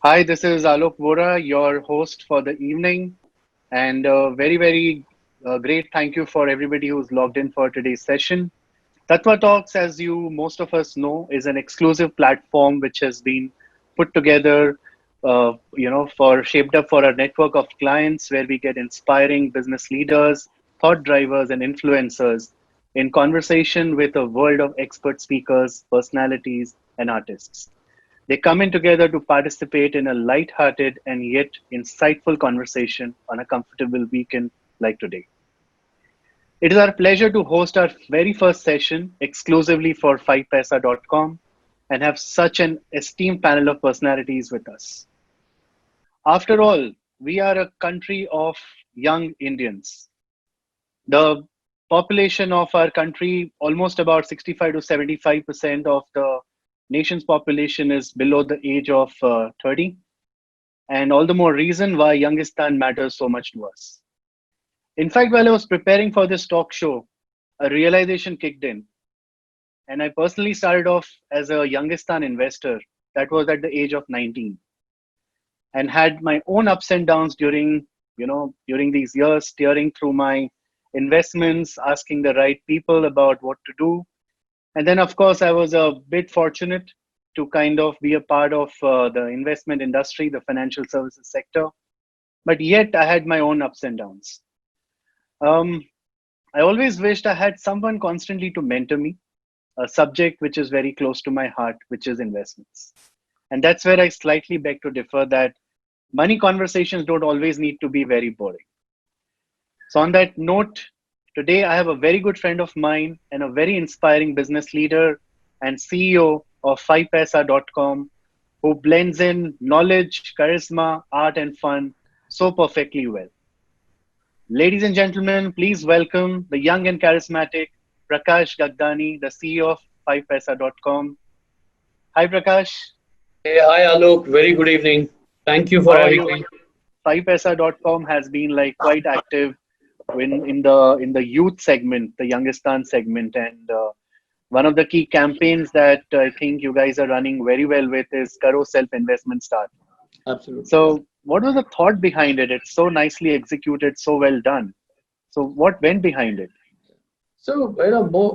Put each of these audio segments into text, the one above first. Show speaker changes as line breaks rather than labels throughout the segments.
Hi, this is Aloke Vohra, your host for the evening, and very great thank you for everybody who's logged in for today's session. Tattva Talks, as you most of us know, is an exclusive platform which has been put together, for shaped up for a network of clients where we get inspiring business leaders, thought drivers, and influencers in conversation with a world of expert speakers, personalities, and artists. They come in together to participate in a light-hearted and yet insightful conversation on a comfortable weekend like today. It is our pleasure to host our very first session exclusively for 5paisa.com and have such an esteemed panel of personalities with us. After all, we are a country of young Indians. The population of our country, almost about 65 to 75% of the nation's population is below the age of 30. And all the more reason why Yougistan matters so much to us. In fact, while I was preparing for this talk show, a realization kicked in. And I personally started off as a Yougistan investor. That was at the age of 19 and had my own ups and downs during these years, steering through my investments, asking the right people about what to do. And then, of course, I was a bit fortunate to kind of be a part of the investment industry, the financial services sector. But yet, I had my own ups and downs. Um, I always wished I had someone constantly to mentor me, a subject which is very close to my heart, which is investments. And that's where I slightly beg to differ that money conversations don't always need to be very boring. So, on that note, today I have a very good friend of mine and a very inspiring business leader and CEO of 5paisa.com who blends in knowledge, charisma, art, and fun so perfectly well. Ladies and gentlemen, please welcome the young and charismatic Prakarsh Gagdani, the CEO of 5paisa.com. Hi, Prakash.
Hey, hi Alok. Very good evening. Thank you for
How are
having
you?
me.
5paisa.com has been like quite active in the youth segment, the Youngistan segment, and one of the key campaigns that I think you guys are running very well with is Karo Self Investment Start.
Absolutely.
So, what was the thought behind it? It's so nicely executed, so well done. So, what went behind it?
So,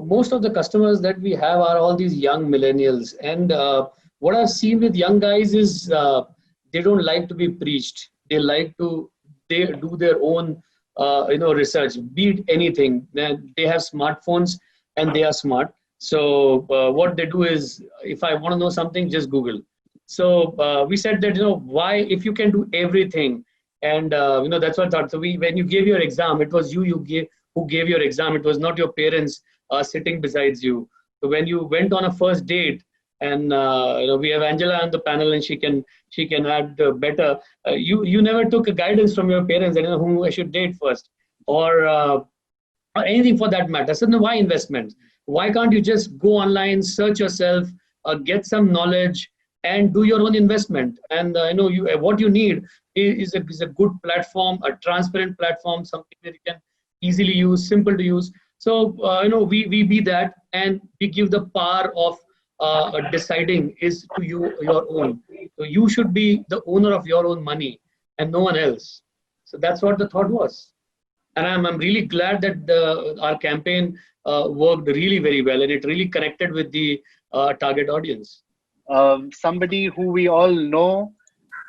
most of the customers that we have are all these young millennials. And what I've seen with young guys is they don't like to be preached. They do their own, research, be it anything. They have smartphones and they are smart. So, what they do is, if I want to know something, just Google. So, we said that, why, if you can do everything, and, that's what I thought. So, when you gave your exam, it was who gave your exam. It was not your parents sitting besides you. So when you went on a first date, and we have Angela on the panel, and she can add better. You never took a guidance from your parents, and who I should date first, or or anything for that matter. So, no, why investments? Why can't you just go online, search yourself, get some knowledge, and do your own investment? And what you need is a good platform, a transparent platform, something that you can easily use, simple to use. So we be that, and we give the power of deciding is to your own. So you should be the owner of your own money and no one else. So that's what the thought was, and I'm really glad that our campaign worked really very well, and it really connected with the target audience.
Somebody who we all know,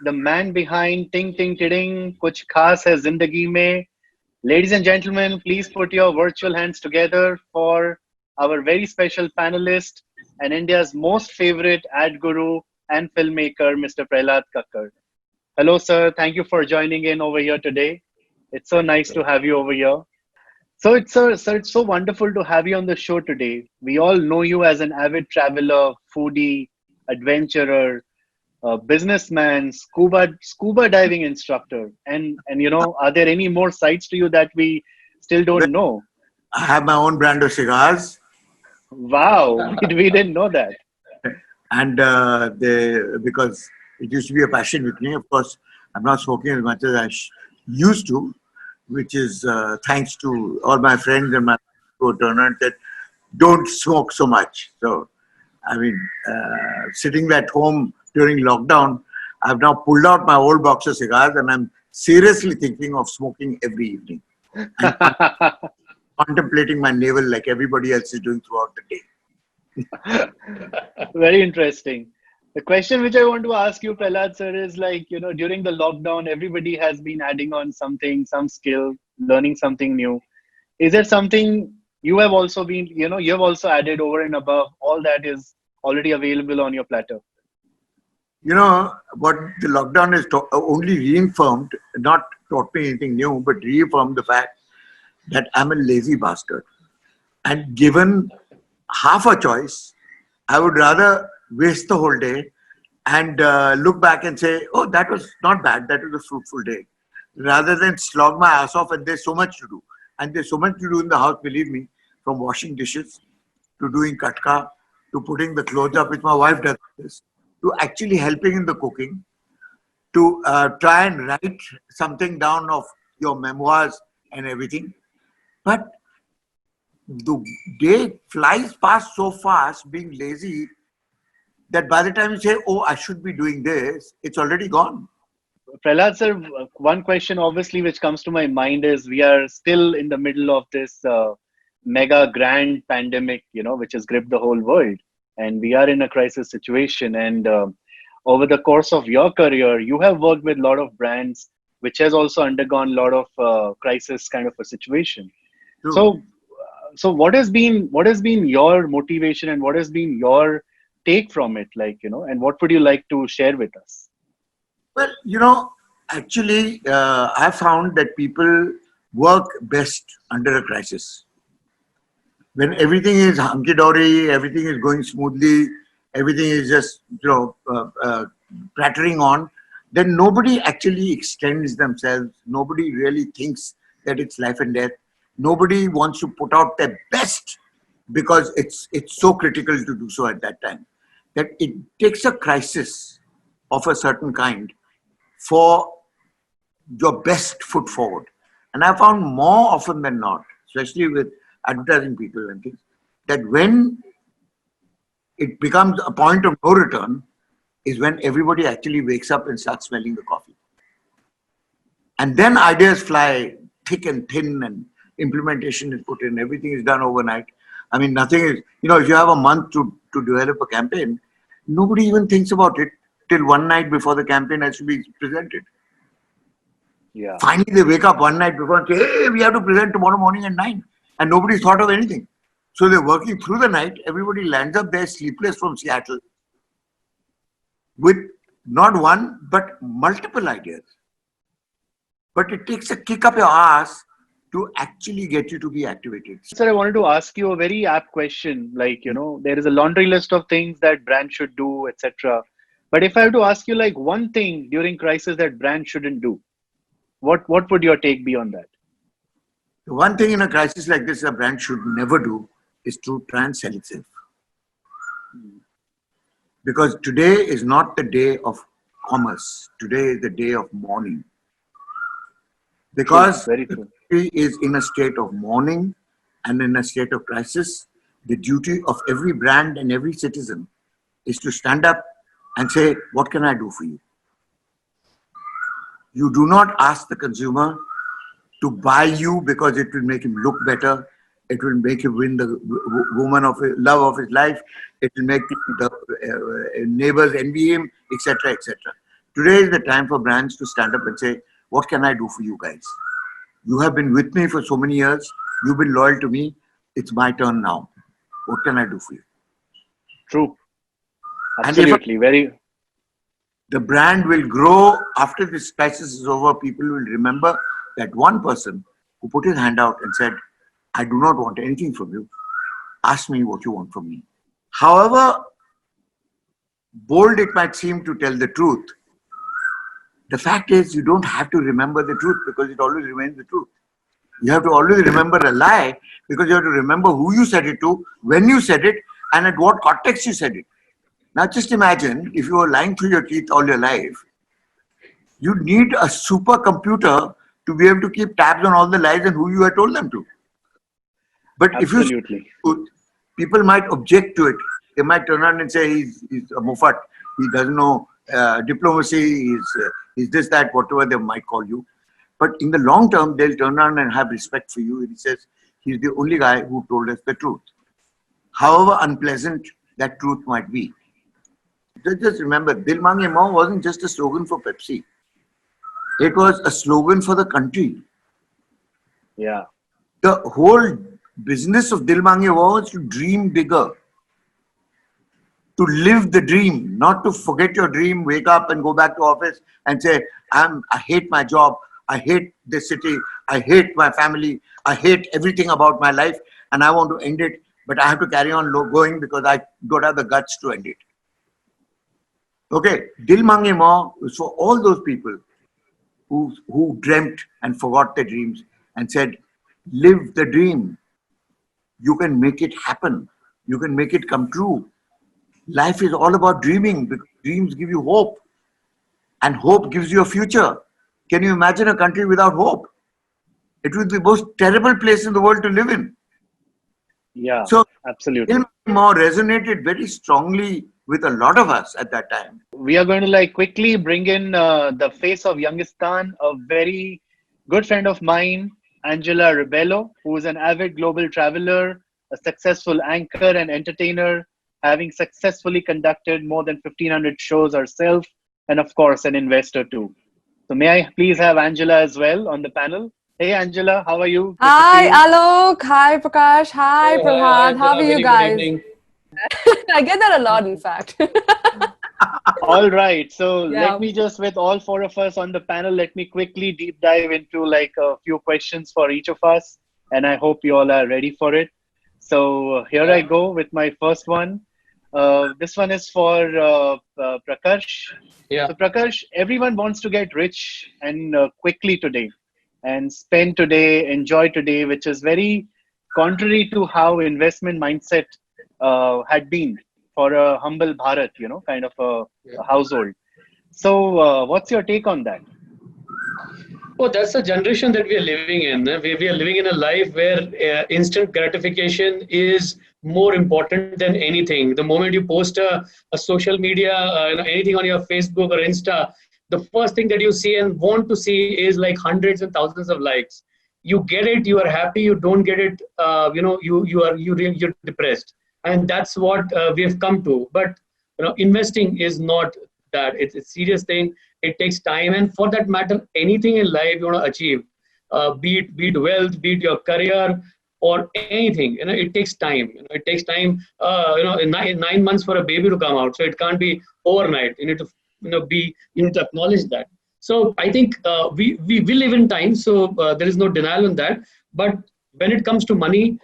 the man behind Ting Ting Tiding, Kuch Khas Hai Zindagi Mein. Ladies and gentlemen, please put your virtual hands together for our very special panelist and India's most favorite ad guru and filmmaker, Mr. Prahlad Kakar. Hello, sir. Thank you for joining in over here today. It's so nice to have you over here. So it's so wonderful to have you on the show today. We all know you as an avid traveler, foodie, adventurer, businessman, scuba diving instructor, and are there any more sides to you that we still
Well,
don't know?
I have my own brand of cigars,
Wow, we didn't know that.
and because it used to be a passion with me. Of course, I'm not smoking as much as I used to, which is thanks to all my friends and my co-turners that don't smoke so much. So, I mean, sitting at home during lockdown, I've now pulled out my old box of cigars and I'm seriously thinking of smoking every evening and contemplating my navel like everybody else is doing throughout the day.
Very interesting. The question which I want to ask you, Prahlad sir, is like, during the lockdown, everybody has been adding on something, some skill, learning something new. Is there something you have also been, you have also added over and above all that is already available on your platter?
You know, what the lockdown has only reaffirmed, not taught me anything new, but reaffirmed the fact that I'm a lazy bastard. And given half a choice, I would rather waste the whole day and look back and say, oh, that was not bad, that was a fruitful day, rather than slog my ass off. And there's so much to do. And there's so much to do in the house, believe me, from washing dishes to doing katka to putting the clothes up, which my wife does this, to actually helping in the cooking, to try and write something down of your memoirs and everything. But the day flies past so fast, being lazy, that by the time you say, oh, I should be doing this, it's already gone.
Prahlad sir, one question obviously which comes to my mind is we are still in the middle of this mega grand pandemic, which has gripped the whole world. And we are in a crisis situation. And over the course of your career, you have worked with a lot of brands, which has also undergone a lot of crisis kind of a situation.
True.
So what has been your motivation and what has been your take from it, and what would you like to share with us?
Well, actually, I found that people work best under a crisis. When everything is hunky-dory, everything is going smoothly, everything is just, prattering on, then nobody actually extends themselves. Nobody really thinks that it's life and death. Nobody wants to put out their best because it's so critical to do so at that time. That it takes a crisis of a certain kind for your best foot forward. And I found more often than not, especially with advertising people and things, that when it becomes a point of no return is when everybody actually wakes up and starts smelling the coffee. And then ideas fly thick and thin and implementation is put in, everything is done overnight. I mean, nothing is, if you have a month to develop a campaign, nobody even thinks about it till one night before the campaign has to be presented.
Yeah.
Finally, they wake up one night before and say, hey, we have to present tomorrow morning at 9. And nobody's thought of anything. So they're working through the night. Everybody lands up there sleepless from Seattle with not one, but multiple ideas. But it takes a kick up your ass to actually get you to be activated.
Sir, I wanted to ask you a very apt question. There is a laundry list of things that brands should do, etc. But if I have to ask you one thing during crisis that brands shouldn't do, what would your take be on that?
The one thing in a crisis like this a brand should never do is to try and sell itself. Because today is not the day of commerce. Today is the day of mourning. Because
Very
the
true.
country is in a state of mourning and in a state of crisis, the duty of every brand and every citizen is to stand up and say, what can I do for you? You do not ask the consumer to buy you because it will make him look better. It will make him win the woman of his, love of his life. It will make the neighbors envy him, etc., etc. Today is the time for brands to stand up and say, what can I do for you guys? You have been with me for so many years. You've been loyal to me. It's my turn now. What can I do for you?
True. Absolutely.
The brand will grow after this crisis is over. People will remember that one person who put his hand out and said, I do not want anything from you. Ask me what you want from me. However bold it might seem to tell the truth, the fact is you don't have to remember the truth because it always remains the truth. You have to always remember a lie because you have to remember who you said it to, when you said it, and at what context you said it. Now just imagine if you were lying through your teeth all your life, you need a supercomputer to be able to keep tabs on all the lies and who you had told them to. But
Absolutely.
if you truth, people might object to it. They might turn around and say he's a muffat. He doesn't know diplomacy, he's this, that, whatever they might call you. But in the long term, they'll turn around and have respect for you. And he says, he's the only guy who told us the truth. However unpleasant that truth might be. Just remember, Dil Mange Maun wasn't just a slogan for Pepsi. It was a slogan for the country.
Yeah.
The whole business of Dil Mange Maun was to dream bigger. To live the dream, not to forget your dream, wake up and go back to office and say, I hate my job, I hate this city, I hate my family, I hate everything about my life, and I want to end it, but I have to carry on going because I don't have the guts to end it. Okay, Dil Mange Maun is for all those people who dreamt and forgot their dreams and said, live the dream. You can make it happen. You can make it come true. Life is all about dreaming because dreams give you hope and hope gives you a future. Can you imagine a country without hope? It would be the most terrible place in the world to live in.
Yeah,
So,
absolutely.
Dil Mange Maun resonated very strongly with a lot of us at that time.
We are going to like quickly bring in the face of Yougistan, a very good friend of mine, Angela Rebello, who is an avid global traveler, a successful anchor and entertainer, having successfully conducted more than 1,500 shows herself, and of course, an investor too. So may I please have Angela as well on the panel? Hey, Angela, how are you? Good to see
Hi,
you.
Alok. Hi, Prakash. Hi,
Hey, hi,
Prahlad. How
Angela.
are you
Very good
guys?
evening.
I get that a lot, in fact.
All right. So let
Yeah.
me just, with all four of us on the panel, let me quickly deep dive into like a few questions for each of us. And I hope you all are ready for it. So here I
Yeah.
go with my first one. This one is for Prakarsh.
Yeah.
So Prakarsh, everyone wants to get rich and quickly today and spend today, enjoy today, which is very contrary to how investment mindset had been for a humble Bharat, kind of
Yeah.
a household. So, what's your take on that?
Oh, that's the generation that we are living in. We are living in a life where instant gratification is more important than anything. The moment you post a social media, anything on your Facebook or Insta, the first thing that you see and want to see is like hundreds and thousands of likes. You get it, you are happy. You don't get it, you're depressed, and that's what we have come to. But investing is not that. It's a serious thing. It takes time, and for that matter, anything in life you want to achieve, be it wealth, be it your career or anything, it takes time. It takes time, in 9 months for a baby to come out, so it can't be overnight. You need to you need to acknowledge that. So I think we live in time, so there is no denial on that. But when it comes to money,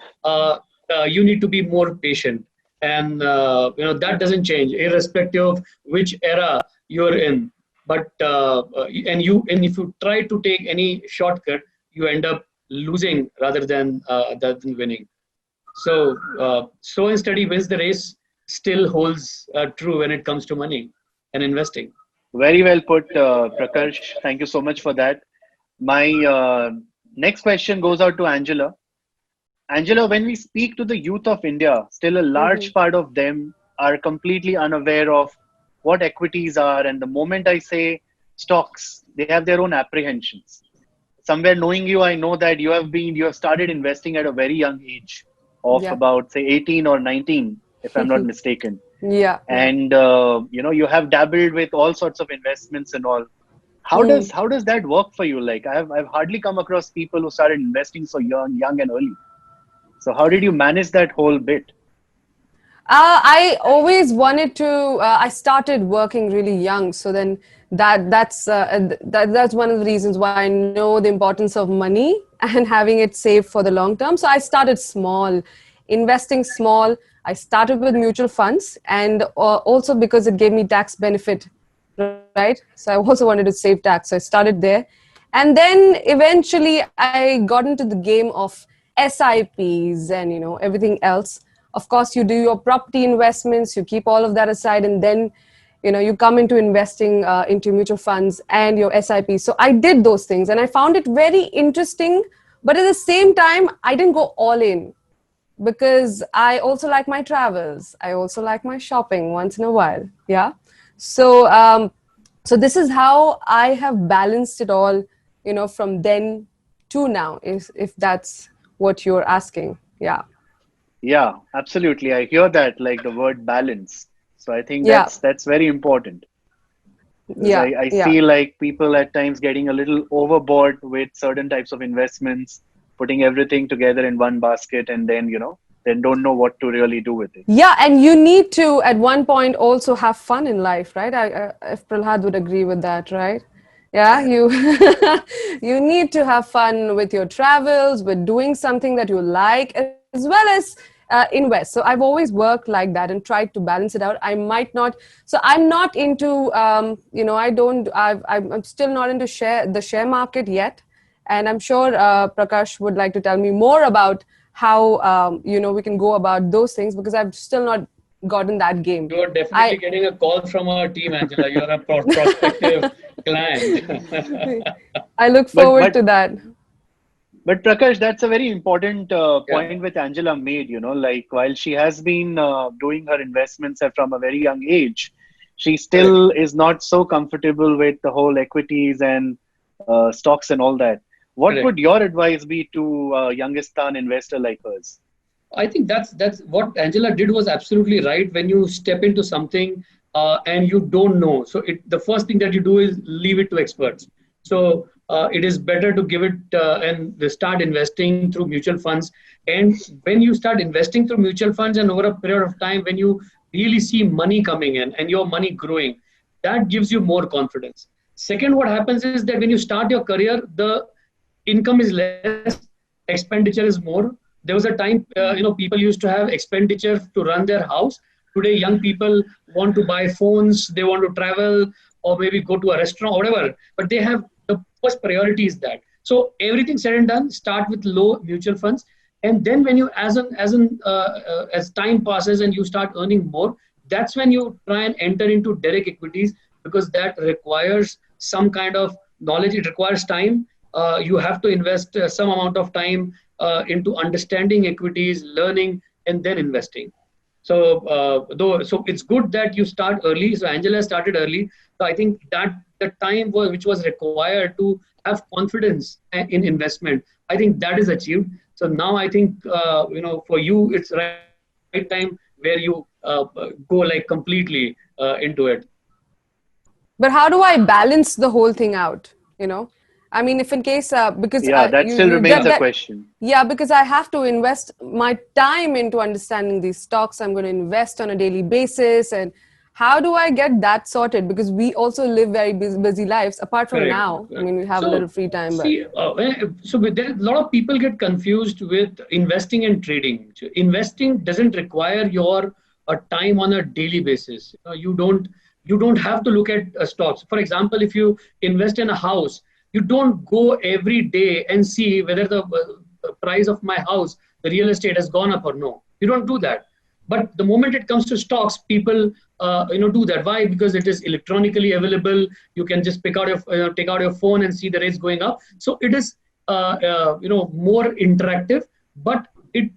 you need to be more patient, and that doesn't change irrespective of which era you're in. But and if you try to take any shortcut, you end up losing rather than winning. So slow and steady wins the race still holds true when it comes to money and investing.
Very well put, Prakarsh. Thank you so much for that. My next question goes out to Angela. Angela, when we speak to the youth of India, still a large part of them are completely unaware of what equities are. And the moment I say stocks, they have their own apprehensions. Somewhere knowing you, I know that you have started investing at a very young age of
Yeah.
about say 18 or 19, if I'm not mistaken.
Yeah.
And you have dabbled with all sorts of investments and all.
Hmm.
How does that work for you? Like I've hardly come across people who started investing so young and early. So how did you manage that whole bit?
I always wanted to. I started working really young, so then that's one of the reasons why I know the importance of money and having it saved for the long term. So I started small, investing small. I started with mutual funds, and also because it gave me tax benefit, right? So I also wanted to save tax, so I started there, and then eventually I got into the game of SIPs and everything else. Of course, you do your property investments, you keep all of that aside, and then you come into investing into mutual funds and your SIPs. So I did those things, and I found it very interesting. But at the same time, I didn't go all in because I also like my travels. I also like my shopping once in a while. Yeah. So so this is how I have balanced it all, from then to now, if that's what you're asking. Yeah.
Yeah, absolutely. I hear that, like the word balance. So I think
Yeah.
that's very important because
Yeah.
I
Yeah.
see like people at times getting a little overboard with certain types of investments, putting everything together in one basket, and then then don't know what to really do with it.
Yeah, and you need to at one point also have fun in life, right? If Prahlad would agree with that, right? Yeah, you you need to have fun with your travels, with doing something that you like, as well as invest. So I've always worked like that and tried to balance it out. I might not. So I'm not into. I don't. I'm still not into the share market yet, and I'm sure Prakash would like to tell me more about how we can go about those things, because I've still not gotten that game.
You're definitely
I
getting a call from our team, Angela. You're a prospective client.
I look
But
forward
but
to that.
but Prakash, that's a very important
Yeah,
point which Angela made. Like while she has been doing her investments from a very young age, she
correct.
still is not so comfortable with the whole equities and stocks and all that. What
Correct.
would your advice be to a Yougistan investor like us?
I think that's what Angela did was absolutely right. When you step into something and you don't know, so the first thing that you do is leave it to experts. So it is better to give it and start investing through mutual funds. And when you start investing through mutual funds, and over a period of time, when you really see money coming in and your money growing, that gives you more confidence. Second, what happens is that when you start your career, the income is less, expenditure is more. There was a time, people used to have expenditure to run their house. Today, young people want to buy phones, they want to travel, or maybe go to a restaurant, whatever. But they have the first priority is that. So everything said and done, start with low mutual funds, and then when you, as time passes and you start earning more, that's when you try and enter into direct equities, because that requires some kind of knowledge. It requires time. You have to invest some amount of time into understanding equities, learning, and then investing. So it's good that you start early. So Angela started early. So I think that the time which was required to have confidence in investment, I think that is achieved. So now I think for you it's right time where you go like completely into it.
But how do I balance the whole thing out? I mean, if in case because
Yeah, that still
you
remains
get
a
that.
question.
Yeah, because I have to invest my time into understanding these stocks. I'm going to invest on a daily basis, and how do I get that sorted? Because we also live very busy lives. Apart from
Correct.
now, I
Correct.
mean, we have a little
So,
free time, but
see, there, a lot of people get confused with investing and trading. So investing doesn't require your time on a daily basis. You don't have to look at stocks. For example, if you invest in a house, you don't go every day and see whether the price of my house, the real estate has gone up or no. You don't do that. But the moment it comes to stocks, people do that. Why? Because it is electronically available. You can just take out your phone and see the rates going up. So it is more interactive, but it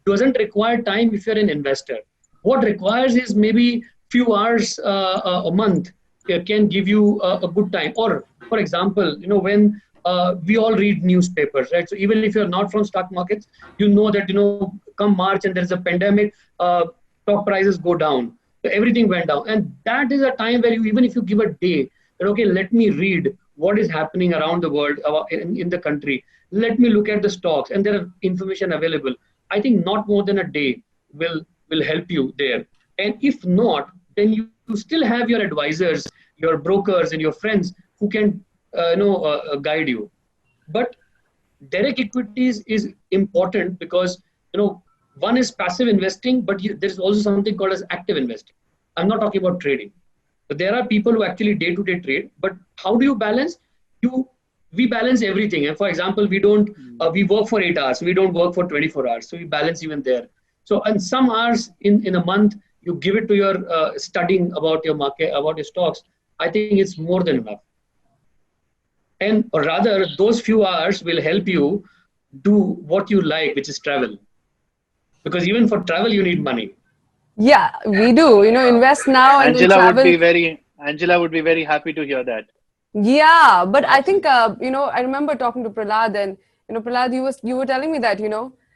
doesn't require time if you're an investor. What requires is maybe few hours a month can give you a good time. Or for example, when we all read newspapers, right? So even if you're not from stock markets, you know that come March and there's a pandemic, stock prices go down. So everything went down, and that is a time where even if you give a day, that okay, let me read what is happening around the world, in the country. Let me look at the stocks, and there are information available. I think not more than a day will help you there. And if not, then you still have your advisors, your brokers, and your friends who can guide you. But direct equities is important because one is passive investing, but there is also something called as active investing. I'm not talking about trading. So there are people who actually day-to-day trade, but how do you balance? You We balance everything. And for example, we don't we work for 8 hours. We don't work for 24 hours. So we balance even there. So and some hours in a month you give it to your studying about your market, about your stocks. I think it's more than enough. And or rather, those few hours will help you do what you like, which is travel. Because even for travel, you need money.
yeah, we do. Invest now and we'll
Angela would
travel.
be very Angela would be very happy to hear that.
Yeah, but I think I remember talking to Prahlad, and Prahlad, you were telling me that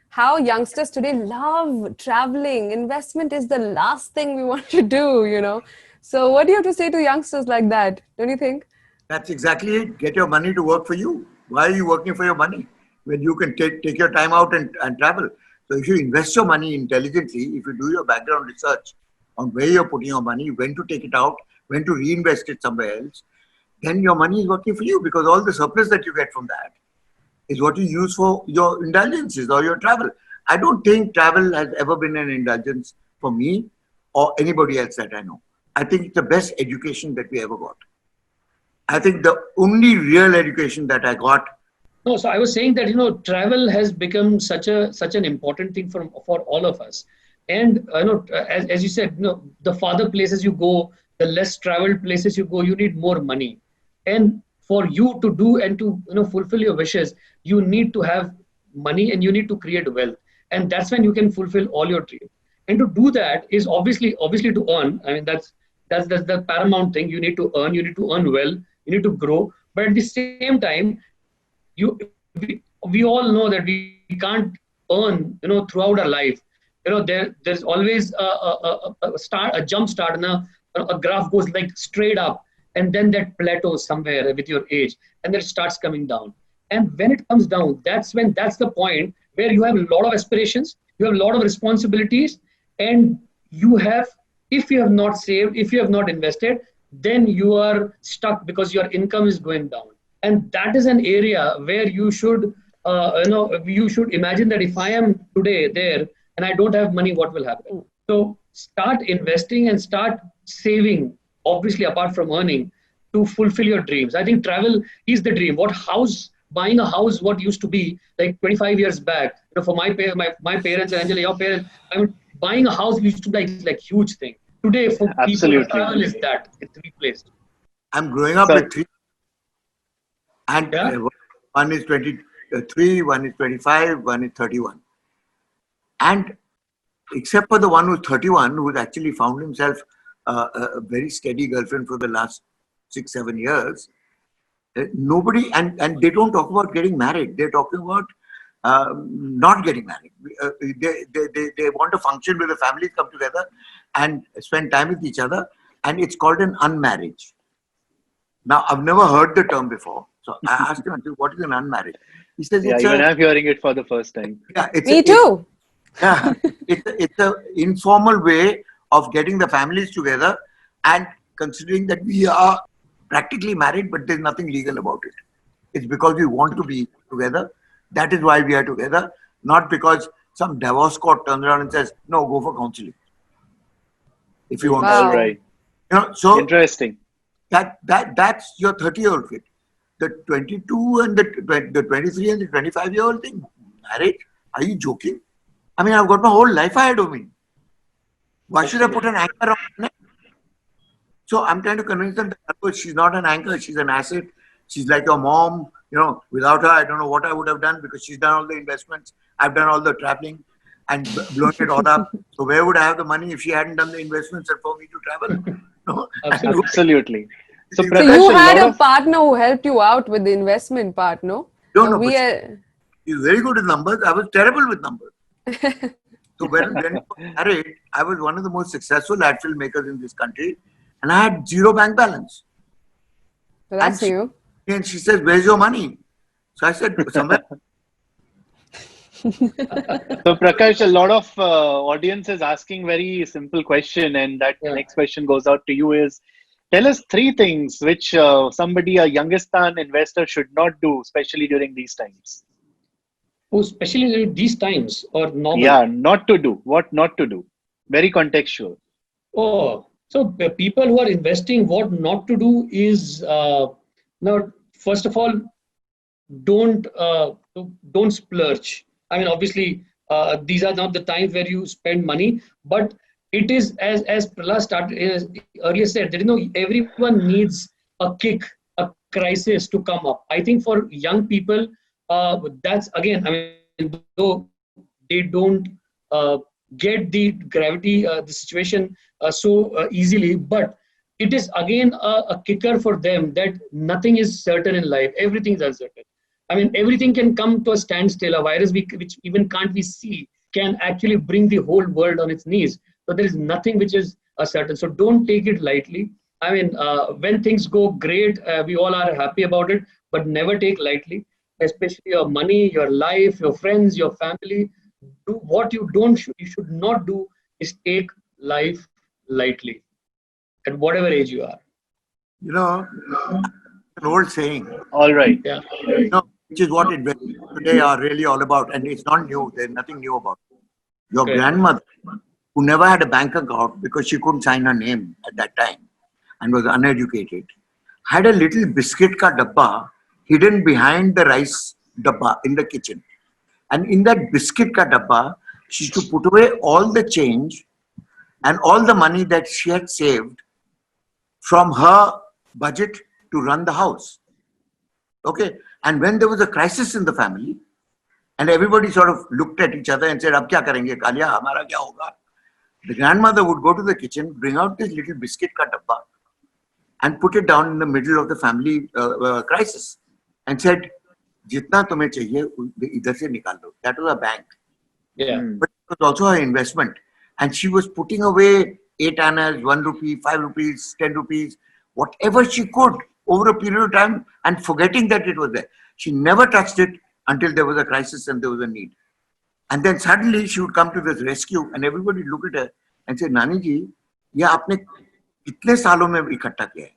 how youngsters today love traveling. Investment is the last thing we want to do. So what do you have to say to youngsters like that? Don't you think?
That's exactly it. Get your money to work for you. Why are you working for your money when you can take your time out and travel? So if you invest your money intelligently, if you do your background research on where you're putting your money, when to take it out, when to reinvest it somewhere else, then your money is working for you, because all the surplus that you get from that is what you use for your indulgences or your travel. I don't think travel has ever been an indulgence for me or anybody else that I know. I think it's the best education that we ever got. I think the only real education that I got.
No, so I was saying that travel has become such an important thing for all of us, and as you said, the farther places you go, the less traveled places you go, you need more money, and for you to do and to fulfill your wishes, you need to have money and you need to create wealth, and that's when you can fulfill all your dreams. And to do that is obviously to earn. I mean that's the paramount thing. You need to earn. You need to earn well. You need to grow, but at the same time we all know that we can't earn throughout our life. There's always a jump start, and a graph goes like straight up, and then that plateaus somewhere with your age, and then it starts coming down. And when it comes down, that's the point where you have a lot of aspirations, you have a lot of responsibilities, and you have, if you have not saved, if you have not invested, then you are stuck because your income is going down. And that is an area where you should imagine that if I am today there and I don't have money, what will happen? So start investing and start saving, obviously apart from earning, to fulfill your dreams. I think travel is the dream. Buying a house, what used to be like 25 years back, for my parents and Angela, your parents, I mean, buying a house used to be like huge thing. Today, for people,
Absolutely.
travel is that. It's replaced.
I'm growing up with three, and
Yeah.
one is 23, one is 25, one is 31. And except for the one who's 31, who's actually found himself a very steady girlfriend for the last 6-7 years, nobody, and they don't talk about getting married. They're talking about not getting married. They want to function with the families, come together and spend time with each other, and it's called an unmarriage. Now, I've never heard the term before, so I asked him, what is an unmarried? He says,
Yeah, even I'm hearing it for the first time.
Yeah,
Me too.
It's an informal way of getting the families together and considering that we are practically married, but there's nothing legal about it. It's because we want to be together. That is why we are together, not because some divorce court turns around and says, no, go for counseling. If you want
Wow.
All right.
So
Interesting.
that's your 30-year-old kid. The 22 and the 23 and the 25-year-old thing, married? Are you joking? I mean, I've got my whole life ahead of me. Why should I put an anchor on my neck? So I'm trying to convince them that she's not an anchor, she's an asset. She's like your mom. Without her, I don't know what I would have done, because she's done all the investments. I've done all the traveling and blowing it all up. So where would I have the money if she hadn't done the investments and for me to travel? No?
Absolutely. So,
So
Prakarsh,
you
a
had
lot
a
of
partner who helped you out with the investment part, no?
No,
We
but
are.
she's very good with numbers. I was terrible with numbers. So when I got married, I was one of the most successful ad filmmakers in this country, and I had zero bank balance.
That's new.
And she says, "Where's your money?" So I said, "Somewhere."
So, Prakash, a lot of audience is asking very simple question, and that next question goes out to you is, tell us 3 things which a Yougistan investor should not do, especially during these times.
Oh, especially during these times or normal?
Yeah, not to do. What not to do? Very contextual.
Oh, so people who are investing, what not to do is now, first of all, don't splurge. I mean, obviously, these are not the times where you spend money, but it is as Prahlad earlier said, that everyone needs a kick, a crisis to come up. I think for young people, that's again, I mean, though they don't get the gravity, the situation so easily, but it is again a kicker for them that nothing is certain in life. Everything is uncertain. I mean, everything can come to a standstill. A virus which even can't we see can actually bring the whole world on its knees. So there is nothing which is certain. So don't take it lightly. I mean, when things go great, we all are happy about it, but never take lightly, especially your money, your life, your friends, your family. Do what you should not do is take life lightly at whatever age you are.
You know, an old saying,
All right.
Yeah.
which is what investments today are really all about, and it's not new. There's nothing new about it. Your
Correct.
grandmother, who never had a bank account because she couldn't sign her name at that time and was uneducated, had a little biscuit ka dabba hidden behind the rice dabba in the kitchen. And in that biscuit ka dabba, she used to put away all the change and all the money that she had saved from her budget to run the house. Okay. And when there was a crisis in the family, and everybody sort of looked at each other and said, "Ab kya karenge? Kalia, hamara kya hoga?" The grandmother would go to the kitchen, bring out this little biscuit ka dabba, and put it down in the middle of the family crisis, and said, "Jitna tumhe chahiye, idhar se nikal do." That was a bank,
Yeah.
but it was also her investment, and she was putting away 8 annas, 1 rupee, 5 rupees, 10 rupees, whatever she could over a period of time, and forgetting that it was there. She never touched it until there was a crisis and there was a need. And then suddenly she would come to this rescue, and everybody would look at her and say, "Nani ji, ये आपने कितने सालों में इकट्ठा किया है?"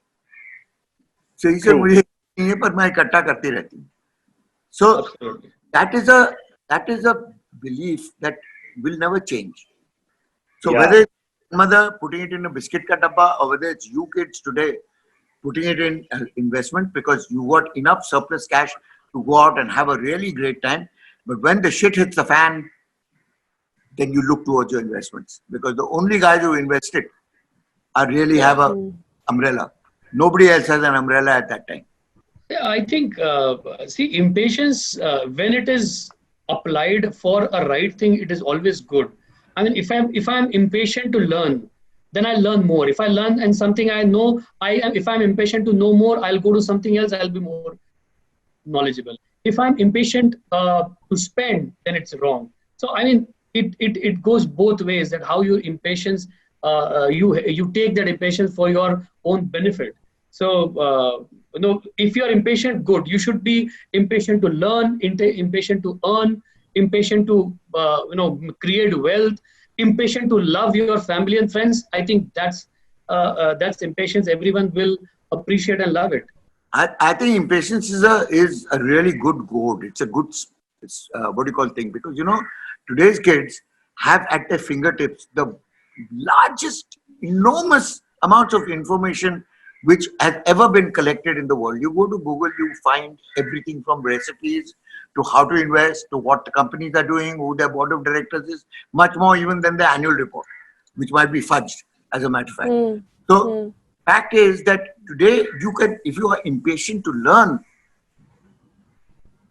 So he said,
True.
"मुझे नहीं है, पर मैं इकट्ठा करती रहती हूँ." So
Absolutely.
that is a belief that will never change. So
Yeah.
whether it's mother putting it in a biscuit ka dabba, or whether it's you kids today putting it in investment because you got enough surplus cash to go out and have a really great time. But when the shit hits the fan, then you look towards your investments, because the only guys who invested are really have a umbrella. Nobody else has an umbrella at that time.
Yeah, I think, see, impatience, when it is applied for a right thing, it is always good. I mean, if I'm impatient to learn, then I learn more. If I learn and something I know, if I'm impatient to know more, I'll go to something else. I'll be more knowledgeable. If I'm impatient to spend, then it's wrong. So I mean, it goes both ways. That how your impatience, you take that impatience for your own benefit. So if you are impatient, good. You should be impatient to learn, impatient to earn, impatient to create wealth, impatient to love your family and friends. I think that's impatience. Everyone will appreciate and love it.
I think impatience is a really good goal. It's a good, what do you call thing? Because today's kids have at their fingertips the largest, enormous amounts of information which has ever been collected in the world. You go to Google, you find everything from recipes to how to invest to what the companies are doing, who their board of directors is, much more even than the annual report, which might be fudged, as a matter of fact. So fact is that today you can, if you are impatient to learn,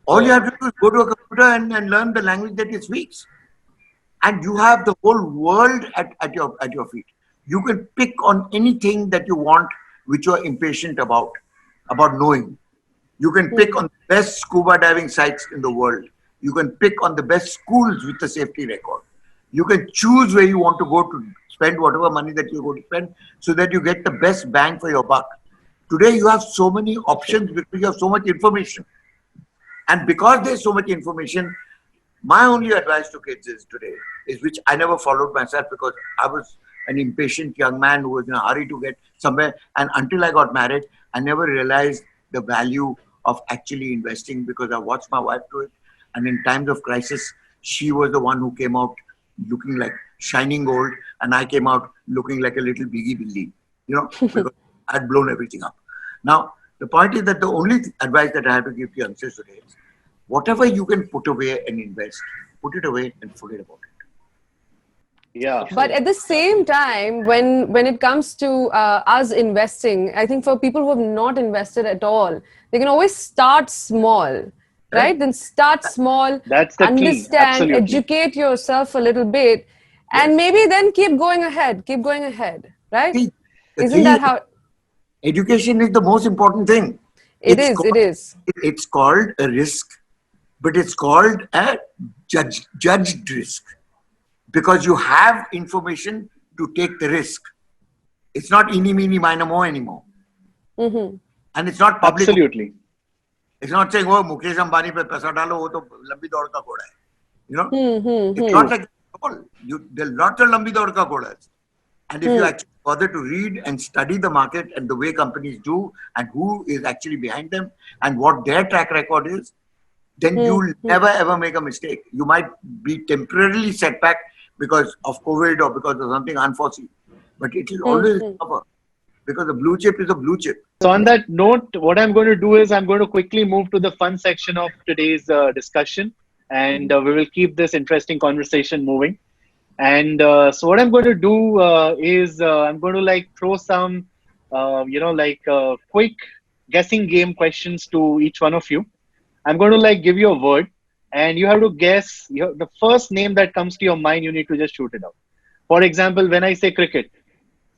all you have to do is go to a computer and learn the language that it speaks. And you have the whole world at your feet. You can pick on anything that you want, which you are impatient about knowing. You can pick on the best scuba diving sites in the world. You can pick on the best schools with the safety record. You can choose where you want to go to spend whatever money that you're going to spend, so that you get the best bang for your buck. Today you have so many options because you have so much information. And because there's so much information, my only advice to kids is today, is which I never followed myself, because I was an impatient young man who was in a hurry to get somewhere. And until I got married, I never realized the value of actually investing, because I watched my wife do it. And in times of crisis, she was the one who came out looking like shining gold, and I came out looking like a little biggie billy, because I'd blown everything up. Now, the point is that the only advice that I have to give to youngsters today is, whatever you can put away and invest, put it away and forget about it.
Yeah.
But at the same time, when it comes to us investing, I think for people who have not invested at all, they can always start small, right? Then start small,
That's the key.
understand,
Absolutely.
educate yourself a little bit, and maybe then keep going ahead, right?
See, the
Isn't
key
that
is
how?
Education is the most important thing.
It is. It is.
It's called a risk, but it's called a judged risk because you have information to take the risk. It's not eeny, meeny, miny, mo anymore.
Mm-hmm.
And it's not public.
Absolutely.
It's not saying, oh, Mukesh Ambani pe paisa dalo, wo to lambi daud ka ghoda hai. You know,
Mm-hmm.
it's not like that at all. There are lots of lambi daud ka ghodas. And if you actually bother to read and study the market and the way companies do and who is actually behind them and what their track record is, then you'll never ever make a mistake. You might be temporarily set back because of COVID or because of something unforeseen, but it will always recover because the blue chip is a blue chip.
So on that note, what I'm going to do is I'm going to quickly move to the fun section of today's discussion, and we will keep this interesting conversation moving. And so what I'm going to do is I'm going to like throw some, quick guessing game questions to each one of you. I'm going to like give you a word and you have to guess the first name that comes to your mind. You need to just shoot it out. For example, when I say cricket,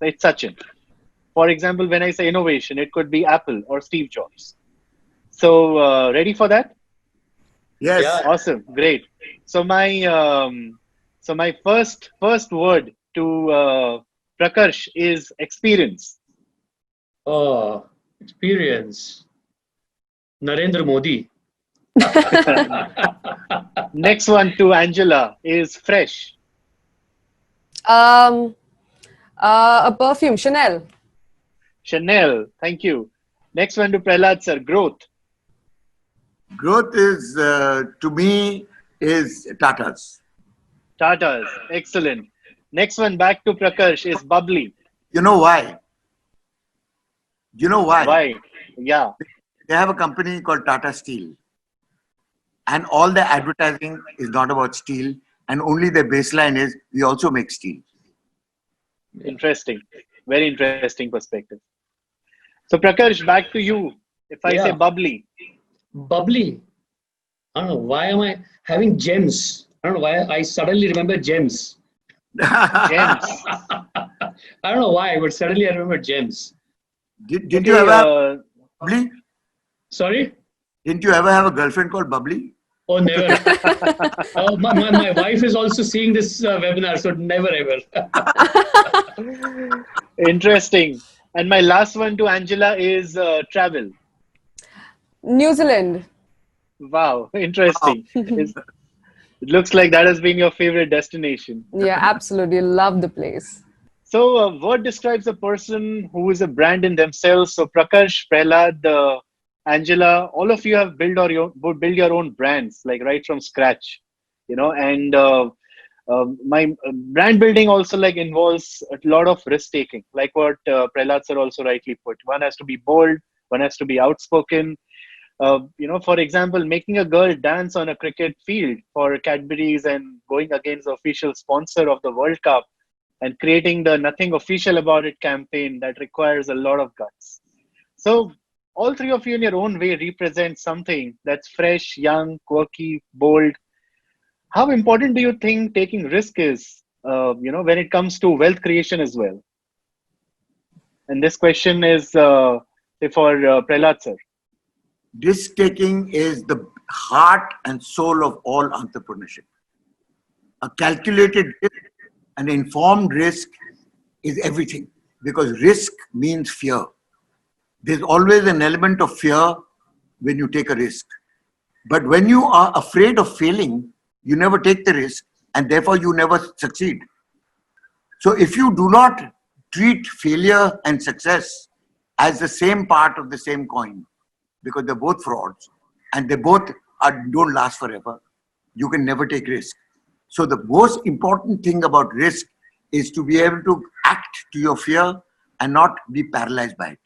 it's Sachin. For example, when I say innovation, it could be Apple or Steve Jobs. So ready for that?
Yes.
Yeah.
Awesome. Great. So my first word to Prakarsh is experience.
Oh, experience. Narendra Modi.
Next one to Angela is fresh.
A perfume, Chanel.
Chanel. Thank you. Next one to Prahlad sir, growth.
Growth is, to me, is Tata's.
Tata's. Excellent. Next one back to Prakarsh is bubbly.
You know why? You know why?
Why? Yeah.
They have a company called Tata Steel. And all the advertising is not about steel. And only the baseline is, we also make steel.
Interesting. Very interesting perspective. So Prakarsh, back to you. If I say bubbly.
Bubbly. I don't know. Why am I having gems? I don't know why I suddenly remember gems.
Gems.
I don't know why, but suddenly I remember gems.
Did you ever have Bubbly?
Sorry?
Didn't you ever have a girlfriend called Bubbly?
Oh, never. Oh, my wife is also seeing this webinar, so never ever.
Interesting. And my last one to Angela is travel.
New Zealand.
Wow, interesting. It looks like that has been your favorite destination.
Yeah, absolutely. Love the place.
So, what describes a person who is a brand in themselves? So, Prakarsh, Prahlad, Angela, all of you have built your own brands, like right from scratch, and my brand building also like involves a lot of risk taking, like what Prahlad sir also rightly put. One has to be bold, one has to be outspoken. For example, making a girl dance on a cricket field for Cadbury's and going against the official sponsor of the World Cup and creating the Nothing Official About It campaign, that requires a lot of guts. So all three of you in your own way represent something that's fresh, young, quirky, bold. How important do you think taking risk is, when it comes to wealth creation as well? And this question is for Prahlad sir.
Risk taking is the heart and soul of all entrepreneurship. A calculated risk, an informed risk is everything, because risk means fear. There's always an element of fear when you take a risk. But when you are afraid of failing, you never take the risk and therefore you never succeed. So if you do not treat failure and success as the same part of the same coin, because they're both frauds and they both don't last forever, you can never take risk. So the most important thing about risk is to be able to act to your fear and not be paralyzed by it.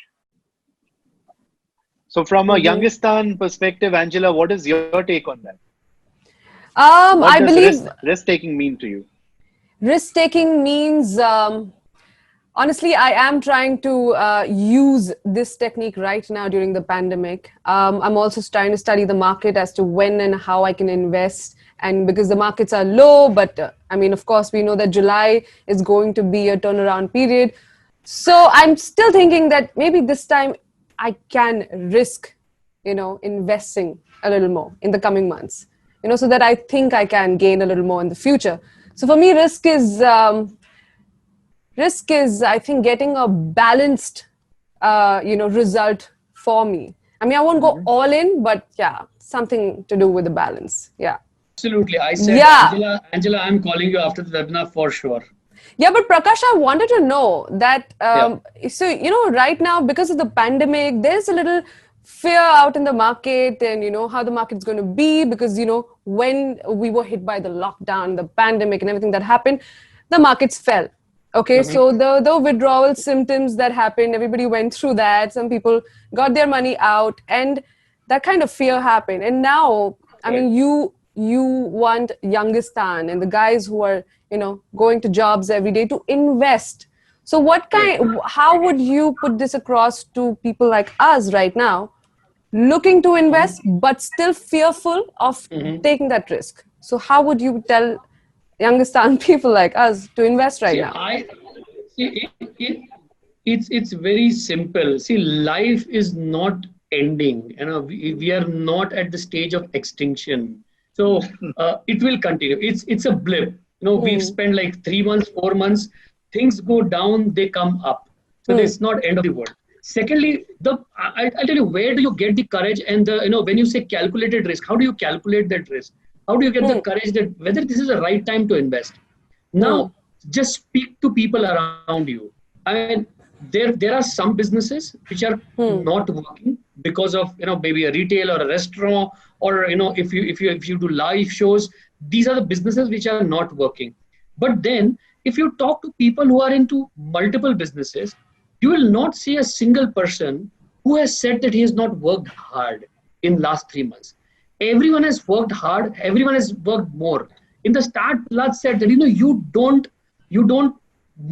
So from a Yougistan perspective, Angela, what is your take on that? What
I
does
believe
risk taking mean to you?
risk taking means, honestly, I am trying to use this technique right now during the pandemic. I'm also trying to study the market as to when and how I can invest. And because the markets are low, but of course, we know that July is going to be a turnaround period. So I'm still thinking that maybe this time I can risk, investing a little more in the coming months, so that I think I can gain a little more in the future. So for me, risk is I think getting a balanced, result for me. I mean, I won't go all in, but yeah, something to do with the balance. Yeah.
Absolutely. I said,
Yeah.
Angela, I'm calling you after the webinar for sure.
Yeah, but Prakash, I wanted to know that,
Yeah.
so, right now, because of the pandemic, there's a little fear out in the market and, how the market's going to be because, when we were hit by the lockdown, the pandemic and everything that happened, the markets fell. Okay, so the withdrawal symptoms that happened, everybody went through that. Some people got their money out and that kind of fear happened. And now, I mean, you want Yougistan and the guys who are, going to jobs every day to invest. So how would you put this across to people like us right now, looking to invest, but still fearful of taking that risk? So how would you tell Yougistan people like us to invest right
See,
now?
it's very simple. See, life is not ending. We are not at the stage of extinction. So it will continue. It's a blip. We've spent like 3 months, 4 months. Things go down, they come up. So it's not end of the world. Secondly, I'll tell you, where do you get the courage and when you say calculated risk, how do you calculate that risk? How do you get the courage that whether this is the right time to invest? Now, just speak to people around you. I mean, there are some businesses which are not working because of maybe a retail or a restaurant or if you do live shows. These are the businesses which are not working. But then, if you talk to people who are into multiple businesses, you will not see a single person who has said that he has not worked hard in last 3 months. Everyone has worked hard. Everyone has worked more. In the start, Prahlad said that you don't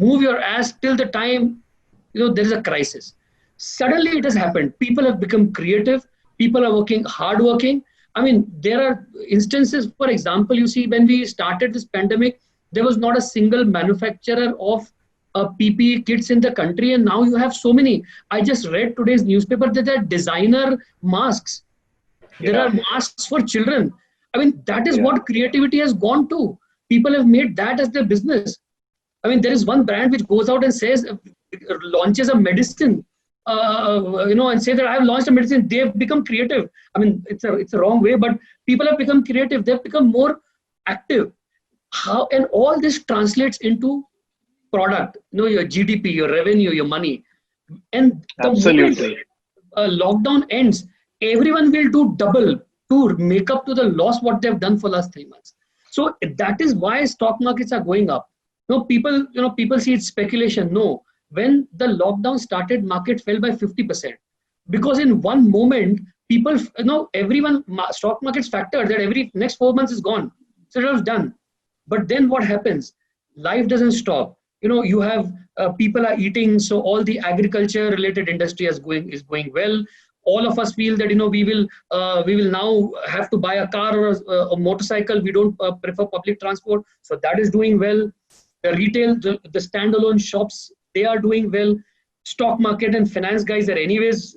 move your ass till the time there is a crisis. Suddenly it has happened. People have become creative. People are working hardworking. I mean, there are instances. For example, you see, when we started this pandemic, there was not a single manufacturer of PPE kits in the country, and now you have so many. I just read today's newspaper that there are designer masks. There are masks for children. I mean, that is what creativity has gone to. People have made that as their business. I mean, there is one brand which goes out and says, launches a medicine, and say that I have launched a medicine. They have become creative. I mean, it's a wrong way, but people have become creative. They've become more active. How and all this translates into product. Your GDP, your revenue, your money, and the moment lockdown ends, everyone will do double to make up to the loss what they've done for last 3 months. So that is why stock markets are going up. People see it's speculation. No, when the lockdown started, market fell by 50% because in one moment, people, everyone, stock markets factored that every next 4 months is gone. So it was done. But then what happens? Life doesn't stop. You have people are eating, so all the agriculture related industry is going well. All of us feel that we will now have to buy a car or a motorcycle. We don't prefer public transport, so that is doing well. The retail, the standalone shops, they are doing well. Stock market and finance guys are anyways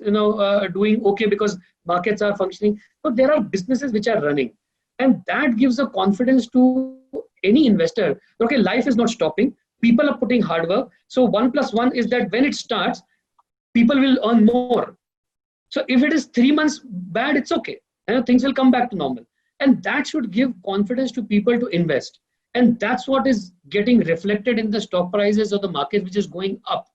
doing okay because markets are functioning. So there are businesses which are running, and that gives a confidence to any investor. Okay, life is not stopping. People are putting hard work. So 1+1 is that when it starts, people will earn more. So if it is 3 months bad, it's okay. Things will come back to normal. And that should give confidence to people to invest. And that's what is getting reflected in the stock prices of the market, which is going up.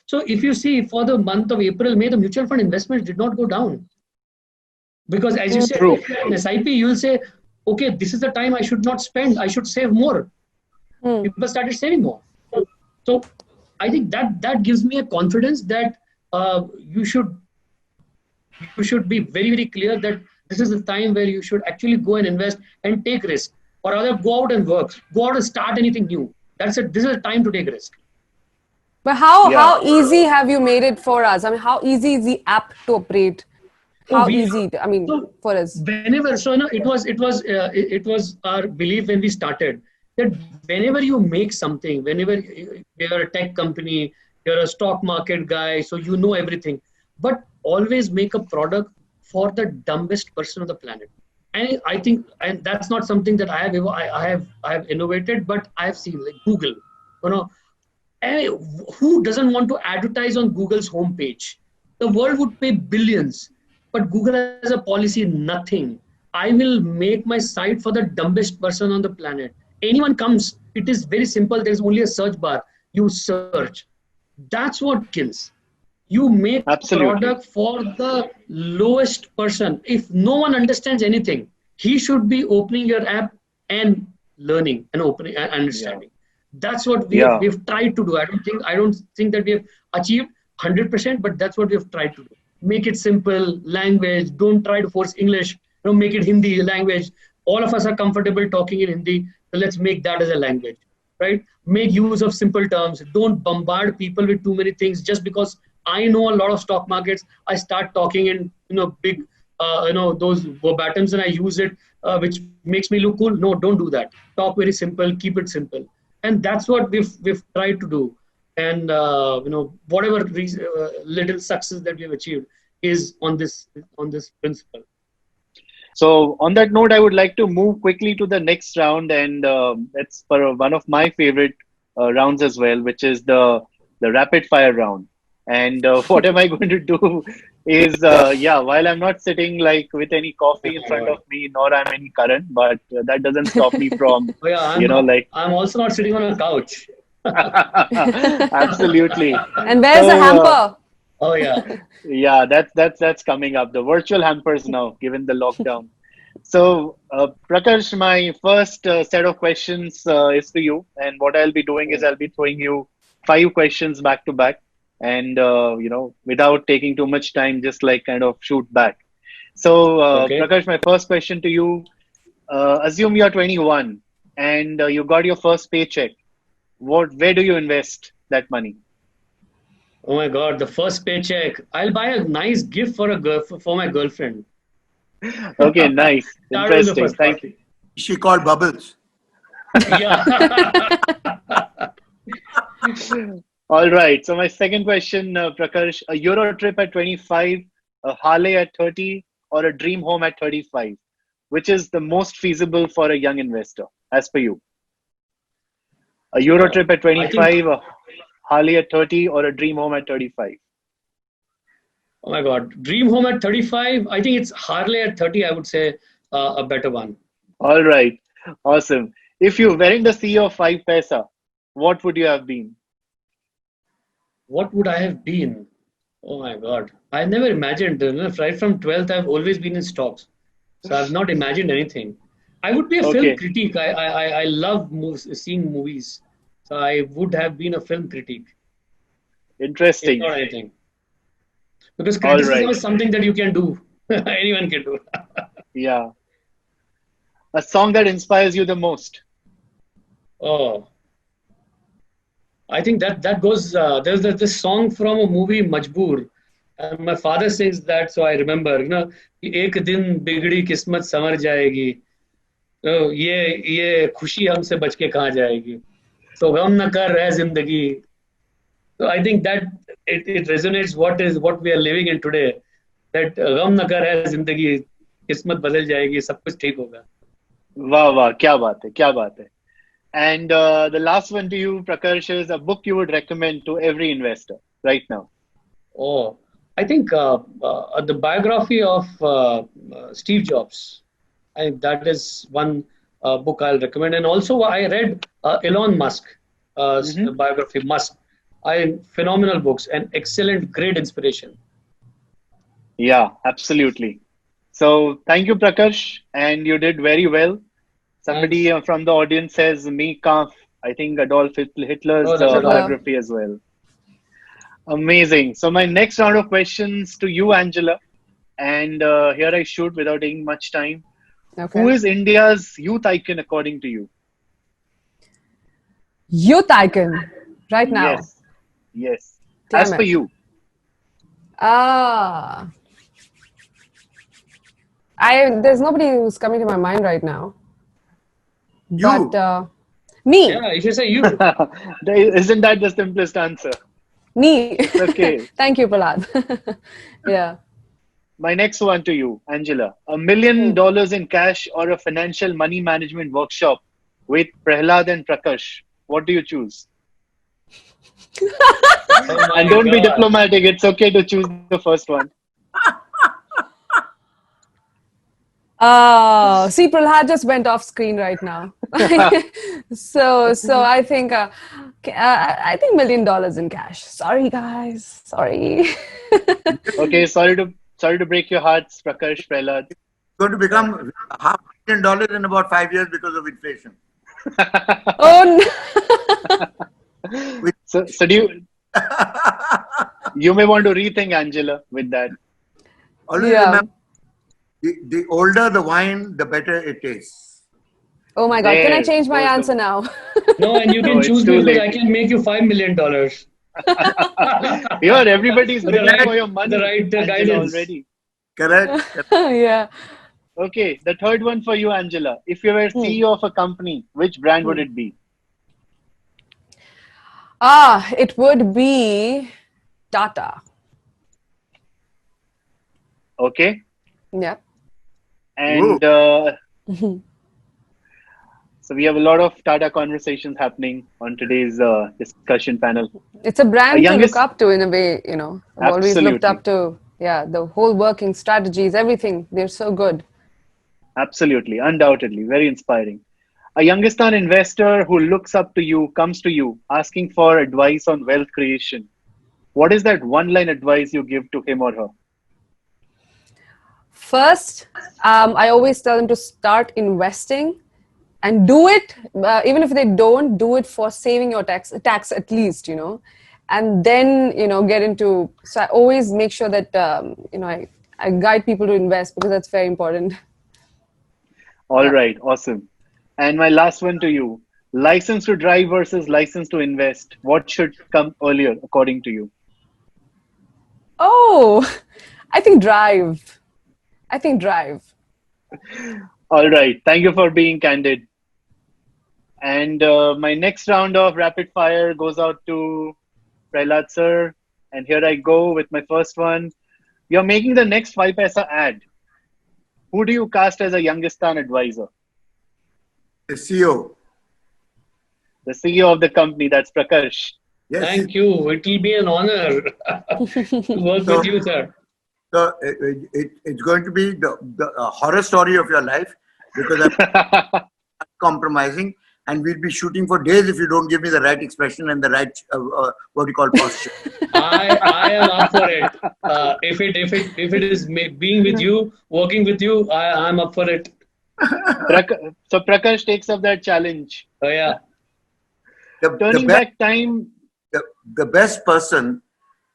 So if you see for the month of April, May, the mutual fund investments did not go down. Because as you said, if you're in SIP, you will say, okay, this is the time I should not spend. I should save more. People started saving more. So I think that gives me a confidence that you should be very, very clear that this is the time where you should actually go and invest and take risk, or rather go out and work, go out and start anything new. That's it. This is a time to take risk.
But how easy have you made it for us? I mean, how easy is the app to operate? How easy? I mean, for us.
Whenever, it was our belief when we started that whenever you make something, whenever you're a tech company, you're a stock market guy, so you know everything, but always make a product for the dumbest person on the planet. And I think, and that's not something that I have innovated, but I have seen like Google, you know, who doesn't want to advertise on Google's homepage? The world would pay billions, but Google has a policy, nothing. I will make my site for the dumbest person on the planet. Anyone comes, it is very simple. There's only a search bar. You search. That's what kills. You make
Absolutely.
product for the lowest person. If no one understands anything, he should be opening your app and learning and opening and
Yeah.
understanding. That's what
Yeah.
we've tried to do. I don't think that we have achieved 100%, but that's what we have tried to do. Make it simple language. Don't try to force English. Make it Hindi language. All of us are comfortable talking in Hindi, so let's make that as a language, right? Make use of simple terms. Don't bombard people with too many things just because I know a lot of stock markets. I start talking in big those verbatums and I use it, which makes me look cool. No, don't do that. Talk very simple. Keep it simple, and that's what we've tried to do. And whatever little success that we have achieved is on this principle.
So on that note, I would like to move quickly to the next round, and it's for one of my favorite rounds as well, which is the rapid fire round. And what am I going to do is, while I'm not sitting like with any coffee in front of me, nor I'm any current, but that doesn't stop me from,
Oh yeah,
like
I'm also not sitting on a couch.
absolutely.
And where's the
So
hamper?
Oh yeah.
yeah, that's coming up. The virtual hampers now, given the lockdown. So, Prakarsh, my first set of questions is to you, and what I'll be doing is I'll be throwing you five questions back to back, and without taking too much time, just like kind of shoot back. So,
Okay.
Prakash, my first question to you: assume you're 21 and you got your first paycheck. Where do you invest that money?
Oh my God, the first paycheck. I'll buy a nice gift for a girl for my girlfriend.
Okay, nice,
That will be the
interesting.
first
Thank
party.
She called Bubbles.
Yeah.
you. All right. So my second question, Prakash, a Euro trip at 25, a Harley at 30, or a dream home at 35? Which is the most feasible for a young investor, as per you? A Euro
Oh,
trip at
I think.
25, a Harley at 30, or a dream home at 35?
Oh my God, dream home at 35. I think it's Harley at 30. I would say a better one.
All right. Awesome. If you weren't the CEO of 5 Paisa, what would you have been?
What would I have been? Oh my God, I never imagined. Right from 12th, I've always been in stocks, so I've not imagined anything. I would be a film
Okay.
critic. I love seeing movies, so I would have been a film critic, if
Interesting.
not anything. Because
All
criticism
right.
is something that you can do. Anyone can do.
Yeah. A song that inspires you the most.
Oh, I think that goes. There's this song from a movie Majboor, and my father sings that, so I remember. कि एक दिन बिगड़ी किस्मत संवर जाएगी. तो ये खुशी हमसे बच के कहाँ जाएगी. So गम न कर रह जिंदगी. So I think that it resonates what we are living in today. That गम न कर रह जिंदगी, किस्मत बदल जाएगी, सब कुछ ठीक होगा.
Wow, wow. Kya baat hai. Kya baat hai. And the last one to you, Prakarsh, is a book you would recommend to every investor right now.
Oh, I think the biography of Steve Jobs. I think that is one book I'll recommend. And also, I read Elon Musk
Hmm.
biography. Musk, phenomenal books and excellent, great inspiration.
Yeah, absolutely. So thank you, Prakash, and you did very well.
Thanks.
Somebody from the audience says me Kampf. I think Adolf
Oh,
Hitler's
that's enough.
Hitler.
biography as well. Amazing. So my next round of questions to you, Angela, and here I shoot without taking much time. Who
Okay.
is India's youth icon according to you?
Youth icon. Right now.
Yes, yes. As
Damn
per
it.
you.
Ah. There's nobody who's coming to my mind right now. But
You.
Me.
Yeah, you should say you.
Isn't that the simplest answer?
Me.
Okay.
Thank you, Prahlad. Yeah.
My next one to you, Angela. $1 million in cash or a financial money management workshop with Prahlad and Prakarsh. What do you choose?
Oh
And
my
don't be
God.
diplomatic. It's okay to choose the first one.
See, Prahlad just went off screen right now. So I think $1 million in cash. Sorry, guys. Sorry.
Okay, sorry to break your hearts, Prakarsh, Prahlad.
Going to become $500 million in about 5 years because of inflation.
Oh,
Which
So do you may want to rethink Angela with that.
always
yeah.
remember, the older the wine, the better it tastes.
Oh my God. Can I
There
change my
goes
answer
the.
now?
No, and you
No,
can
it's
choose me
too
because I
late.
can make you $5 million.
Here, everybody's
With the
bidding
right,
for your
with the
money,
right
Angela,
guidance.
already.
Correct?
Yeah.
Okay, the third one for you, Angela. If you were
Hmm.
CEO of a company, which brand would
Hmm.
it be?
It would be Tata.
Okay,
Yeah.
Whoa.
and so we have a lot of Tata conversations happening on today's discussion panel.
It's a
A
brand to look
youngest,
up to in a way, you know. I've always looked
absolutely,
up to, yeah, the whole working strategies, everything. They're so good.
absolutely, undoubtedly, very inspiring. A Youngistan investor who looks up to you comes to you asking for advice on wealth creation. What is that one line advice you give to him or her?
First, I always tell them to start investing and do it, even if they don't, do it for saving your tax at least, you know. And then, you know, get into, so I always make sure that, I guide people to invest because that's very important.
All
Yeah.
right, awesome. And my last one to you, license to drive versus license to invest. What should come earlier, according to you?
Oh, I think drive. I think drive.
All right, thank you for being candid. And my next round of rapid fire goes out to Prahlad sir. And here I go with my first one. You're making the next 5 Paisa ad. Who do you cast as a Youngistan advisor?
The CEO.
The CEO of the company, that's Prakarsh.
Yes.
Thank you. It will be an honor to work
So,
with you, sir.
so it's going to be the horror story of your life because I'm compromising and we'll be shooting for days if you don't give me the right expression and the right, what you call posture.
I am up for it. If it is being with you, working with you, I'm up for it.
So Prakash takes up that challenge.
Oh yeah.
The
Turning
best
back time,
the best person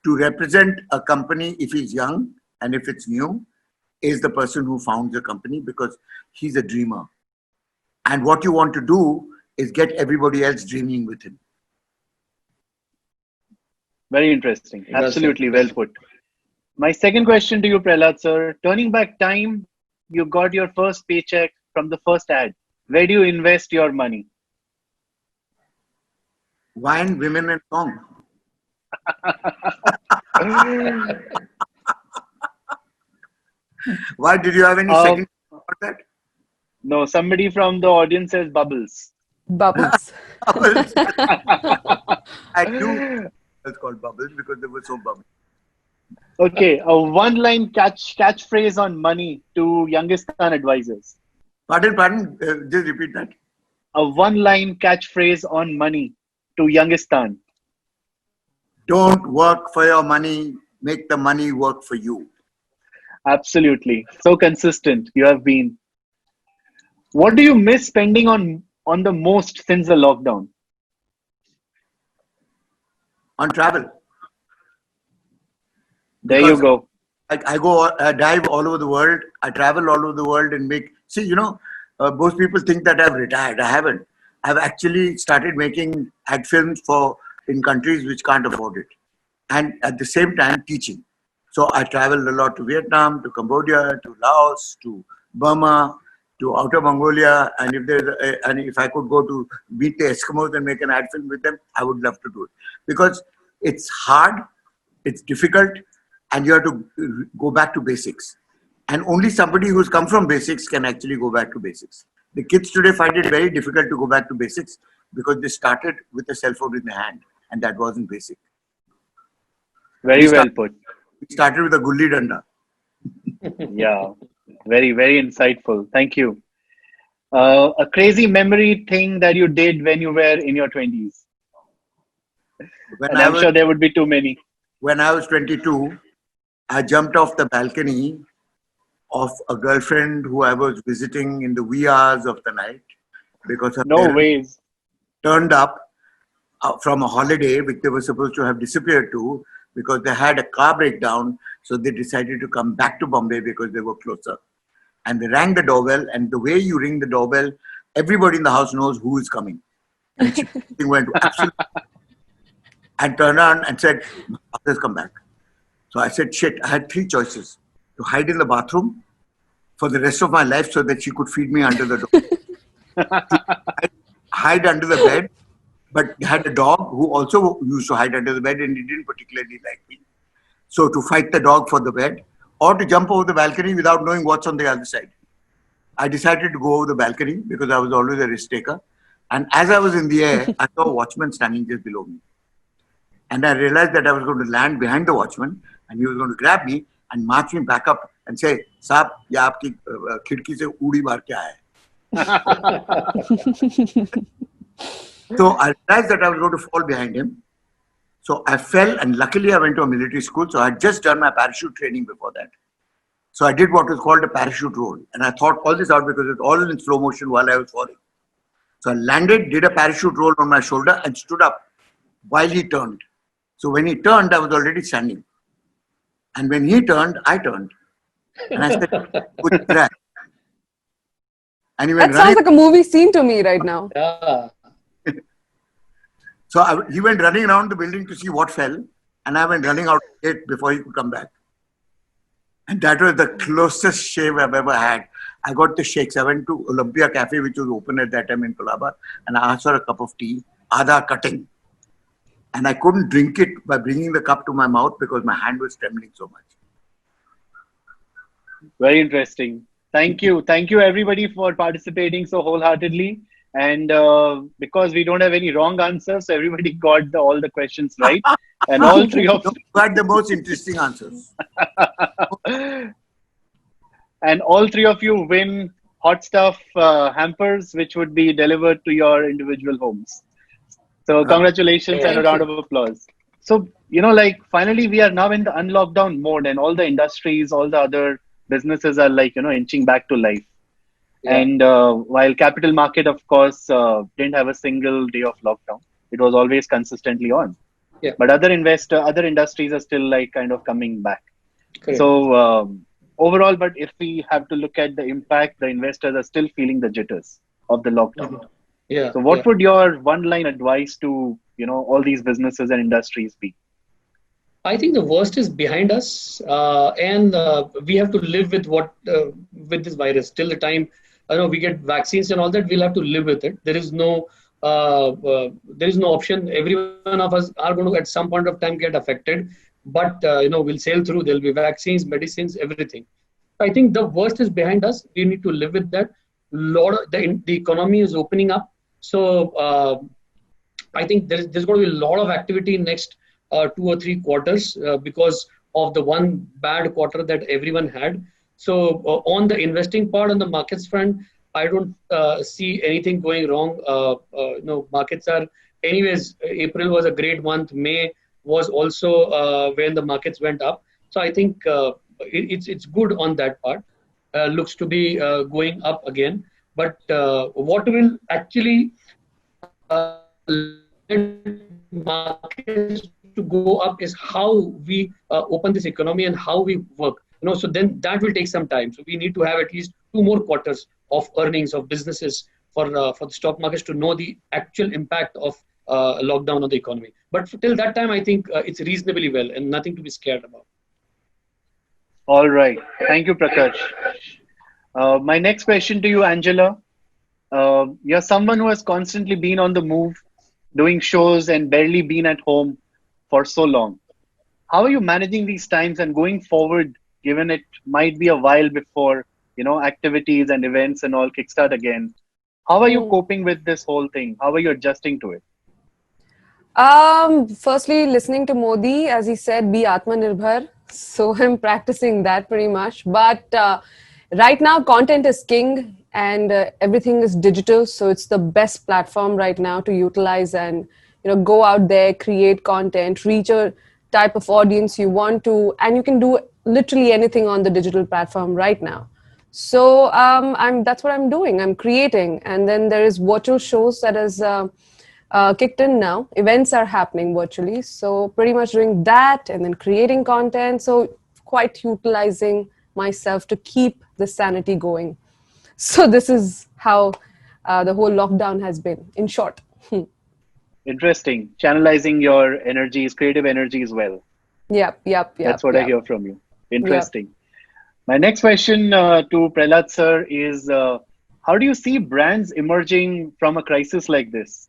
to represent a company if he's young and if it's new is the person who founds the company because he's a dreamer. And what you want to do is get everybody else dreaming with him.
very interesting.
Well said.
Absolutely well put. My second question to you, Prahlad sir. Turning back time, you got your first paycheck from the first ad. Where do you invest your money?
Wine, women, and song. Why did you have any
Um,
second about that?
no, somebody from the audience says bubbles.
Bubbles.
Bubbles. I knew it's called bubbles because they were so bubbly.
Okay, a one-line catchphrase on money to Youngistan advisors.
Pardon, just repeat that.
A one-line catchphrase on money to Youngistan.
Don't work for your money, make the money work for you.
Absolutely, so consistent you have been. What do you miss spending on the most since the lockdown?
On travel.
There you
Because
go.
I dive all over the world. I travel all over the world and most people think that I've retired. I haven't. I've actually started making ad films in countries which can't afford it. And at the same time, teaching. So I traveled a lot to Vietnam, to Cambodia, to Laos, to Burma. to Outer Mongolia, and if I could go to meet the Eskimos and make an ad film with them, I would love to do it, because it's hard, it's difficult, and you have to go back to basics. And only somebody who's come from basics can actually go back to basics. The kids today find it very difficult to go back to basics because they started with a cell phone in their hand, and that wasn't basic.
Very well put.
We started with a gulli danda.
Yeah, very, very insightful. Thank you. A crazy memory thing that you did when you were in your 20s. And I'm sure there would be too many.
When I was 22, I jumped off the balcony of a girlfriend who I was visiting in the wee hours of the night, because her parents turned up from a holiday which they were supposed to have disappeared to, because they had a car breakdown. So they decided to come back to Bombay because they were closer. And they rang the doorbell, and the way you ring the doorbell, everybody in the house knows who is coming. And she went absolutely and turned on and said, "My father's come back." So I said, shit, I had three choices: to hide in the bathroom for the rest of my life so that she could feed me under the door, hide under the bed, but had a dog who also used to hide under the bed, and he didn't particularly like me. So to fight the dog for the bed, or to jump over the balcony without knowing what's on the other side. I decided to go over the balcony because I was always a risk taker. And as I was in the air, I saw a watchman standing just below me. And I realized that I was going to land behind the watchman, and he was going to grab me and march me back up and say, "Saab, ye aapki khidki se udi maar kya hai?" So I realized that I was going to fall behind him. So I fell, and luckily I went to a military school. So I had just done my parachute training before that. So I did what was called a parachute roll. And I thought all this out because it's all in slow motion while I was falling. So I landed, did a parachute roll on my shoulder, and stood up while he turned. So when he turned, I was already standing. And when he turned, I turned. And I said, "Good crack." And he went
That sounds like a movie scene to me right now.
Yeah.
So he went running around the building to see what fell, and I went running out the gate before he could come back. And that was the closest shave I've ever had. I got the shakes. I went to Olympia Cafe, which was open at that time in Colaba, and I asked for a cup of tea, Adha cutting. And I couldn't drink it by bringing the cup to my mouth because my hand was trembling so much.
Very interesting. Thank you. Thank you, everybody, for participating so wholeheartedly. And because we don't have any wrong answers, so everybody got all the questions right. And all three of
you got the most interesting answers.
And all three of you win hot stuff hampers, which would be delivered to your individual homes. So congratulations and a round of applause. So, like finally we are now in the unlockdown mode, and all the industries, all the other businesses are like, inching back to life. Yeah. And while capital market, of course, didn't have a single day of lockdown, it was always consistently on.
Yeah.
But other industries are still like kind of coming back. Correct. So overall, but if we have to look at the impact, the investors are still feeling the jitters of the lockdown.
Mm-hmm. Yeah.
So what would your one-line advice to, all these businesses and industries be?
I think the worst is behind us, and we have to live with with this virus till the time we get vaccines and all that. We'll have to live with it. There is no option. Every one of us are going to at some point of time get affected, but we'll sail through. There'll be vaccines, medicines, everything. I think the worst is behind us. We need to live with that. The economy is opening up, so I think there's going to be a lot of activity next 2 or 3 quarters because of the one bad quarter that everyone had. So on the investing part, on the markets front, I don't see anything going wrong. Markets are, anyways, April was a great month. May was also when the markets went up. So I think it's good on that part. Looks to be going up again. But what will actually markets to go up is how we open this economy and how we work. So then that will take some time. So we need to have at least 2 more quarters of earnings of businesses for the stock markets to know the actual impact of lockdown on the economy. But till that time, I think it's reasonably well and nothing to be scared about.
All right. Thank you, Prakarsh. My next question to you, Angela. You're someone who has constantly been on the move, doing shows, and barely been at home for so long. How are you managing these times and going forward, given it might be a while before, activities and events and all kickstart again? How are you
Hmm.
coping with this whole thing? How are you adjusting to it?
Firstly, listening to Modi, as he said, be Atmanirbhar. So I'm practicing that pretty much. But right now, content is king and everything is digital. So it's the best platform right now to utilize and go out there, create content, reach a type of audience you want to, and you can do literally anything on the digital platform right now. So that's what I'm doing. I'm creating, and then there is virtual shows that is kicked in now. Events are happening virtually, so pretty much doing that, and then creating content. So quite utilizing myself to keep the sanity going. So this is how the whole lockdown has been, in short.
Interesting. Channelizing your energies, creative energies well.
Yep, yep,
That's
yep,
what I
yep,
hear from you.
yep.
Interesting. My next question to Prahlad sir is how do you see brands emerging from a crisis like this?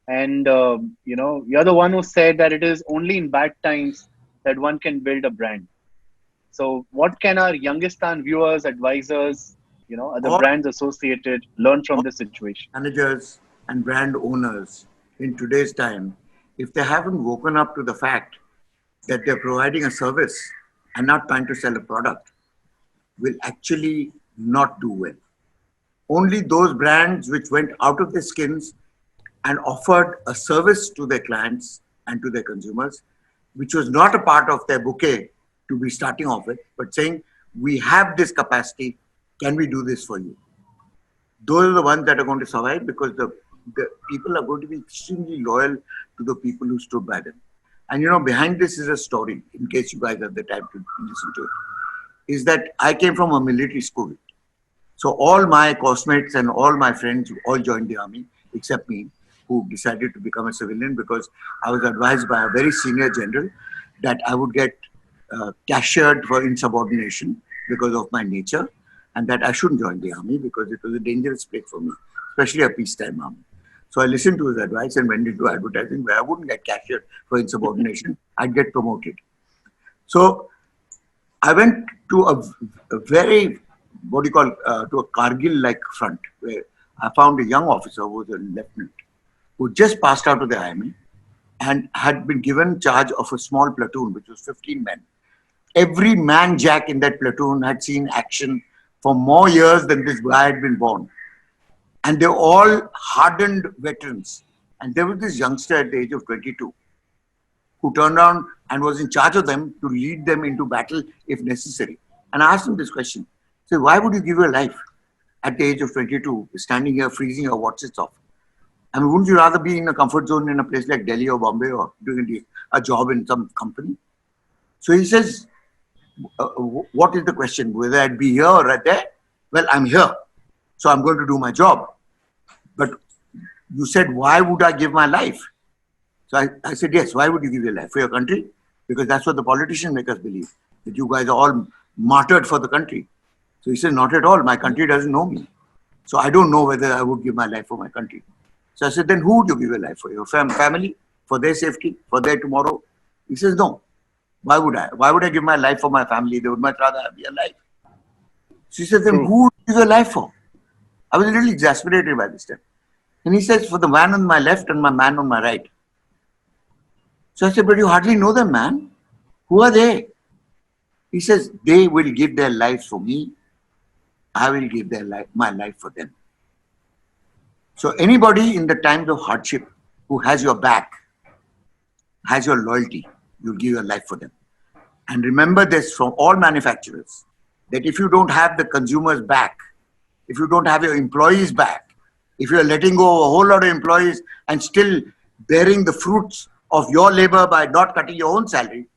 And you're the one who said that it is only in bad times that one can build a brand. So, what can our Yougistan viewers, advisors, other
All,
brands associated learn from
all
this situation?
managers and brand owners in today's time, if they haven't woken up to the fact that they're providing a service and not trying to sell a product, will actually not do well. Only those brands which went out of their skins and offered a service to their clients and to their consumers, which was not a part of their bouquet to be starting off with, but saying, we have this capacity, can we do this for you? Those are the ones that are going to survive because the people are going to be extremely loyal to the people who stood by them. And behind this is a story, in case you guys have the time to listen to it, is that I came from a military school. So all my classmates and all my friends all joined the army, except me, who decided to become a civilian because I was advised by a very senior general that I would get cashiered for insubordination because of my nature, and that I shouldn't join the army because it was a dangerous place for me, especially a peacetime army. So I listened to his advice and went into advertising where I wouldn't get cashiered for insubordination. I'd get promoted. So I went to a very, what do you call, to a Kargil-like front where I found a young officer who was a lieutenant who just passed out of the army and had been given charge of a small platoon, which was 15 men. Every man jack in that platoon had seen action for more years than this guy had been born. And they're all hardened veterans. And there was this youngster at the age of 22 who turned around and was in charge of them to lead them into battle if necessary. And I asked him this question. So why would you give your life at the age of 22, standing here freezing your watches off? I mean, wouldn't you rather be in a comfort zone in a place like Delhi or Bombay or doing a job in some company? So he says, what is the question? Whether I'd be here or right there? Well, I'm here. So I'm going to do my job. But you said, why would I give my life? So I said, yes, why would you give your life? For your country? Because that's what the politicians make us believe, that you guys are all martyred for the country. So he said, not at all. My country doesn't know me. So I don't know whether I would give my life for my country. So I said, then who would you give your life for? Your family? For their safety? For their tomorrow? He says, no. Why would I? Why would I give my life for my family? They would much rather be alive. So he said, then
True.
who would you give your life for? I was a little exasperated by this time. And he says, for the man on my left and my man on my right. So I said, but you hardly know them, man. Who are they? He says, they will give their lives for me. I will give my life for them. So anybody in the times of hardship who has your back, has your loyalty, you'll give your life for them. And remember this from all manufacturers, that if you don't have the consumers back, if you don't have your employees back, if you're letting go of a whole lot of employees and still bearing the fruits of your labor by not cutting your own salary,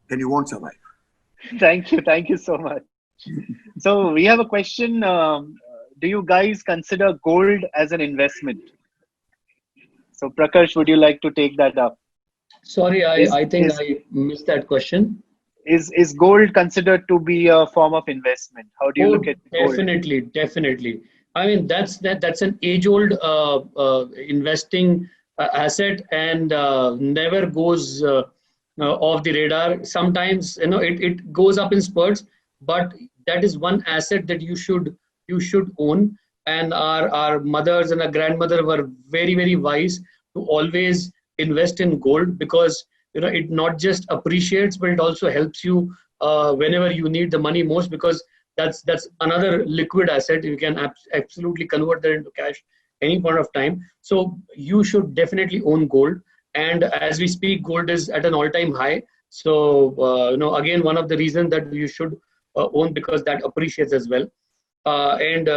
then you won't survive.
Thank you. Thank you so much. So, we have a question. Do you guys consider gold as an investment? So, Prakarsh, would you like to take that up?
Sorry,
Is
I think
is
I missed that question.
is gold considered to be a form of investment? How do you look
Oh,
at gold?
definitely, definitely. I mean, that's an age-old investing asset, and never goes off the radar. Sometimes, it goes up in spurts, but that is one asset that you should own. And our mothers and our grandmother were very, very wise to always invest in gold, because it not just appreciates, but it also helps you whenever you need the money most, because that's another liquid asset. You can absolutely convert that into cash any point of time. So you should definitely own gold. And as we speak, gold is at an all-time high. So again, one of the reasons that you should own, because that appreciates as well. And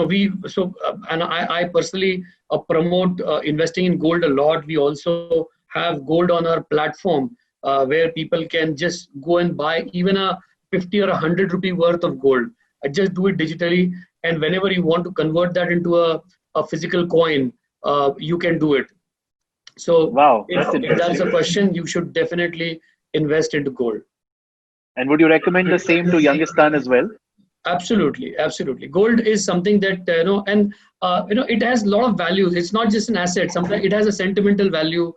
we so and I personally promote investing in gold a lot. We also have gold on our platform, where people can just go and buy even a 50 or 100 rupee worth of gold. Just do it digitally, and whenever you want to convert that into a physical coin, you can do it. So
Wow, that's
if that's a
interesting.
question, you should definitely invest into gold.
And would you recommend the same to Yougistan as well?
Absolutely, absolutely. Gold is something that and it has a lot of values. It's not just an asset. Sometimes it has a sentimental value.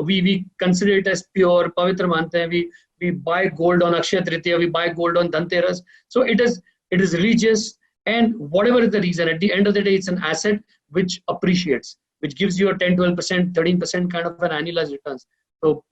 We consider it as pure, pavitra mante hain. We buy gold on Akshaya Tritiya. We buy gold on Dhanteras. So it is religious, and whatever is the reason, at the end of the day, it's an asset which appreciates, which gives you a 10, 12%, 13% kind of an annualized returns. So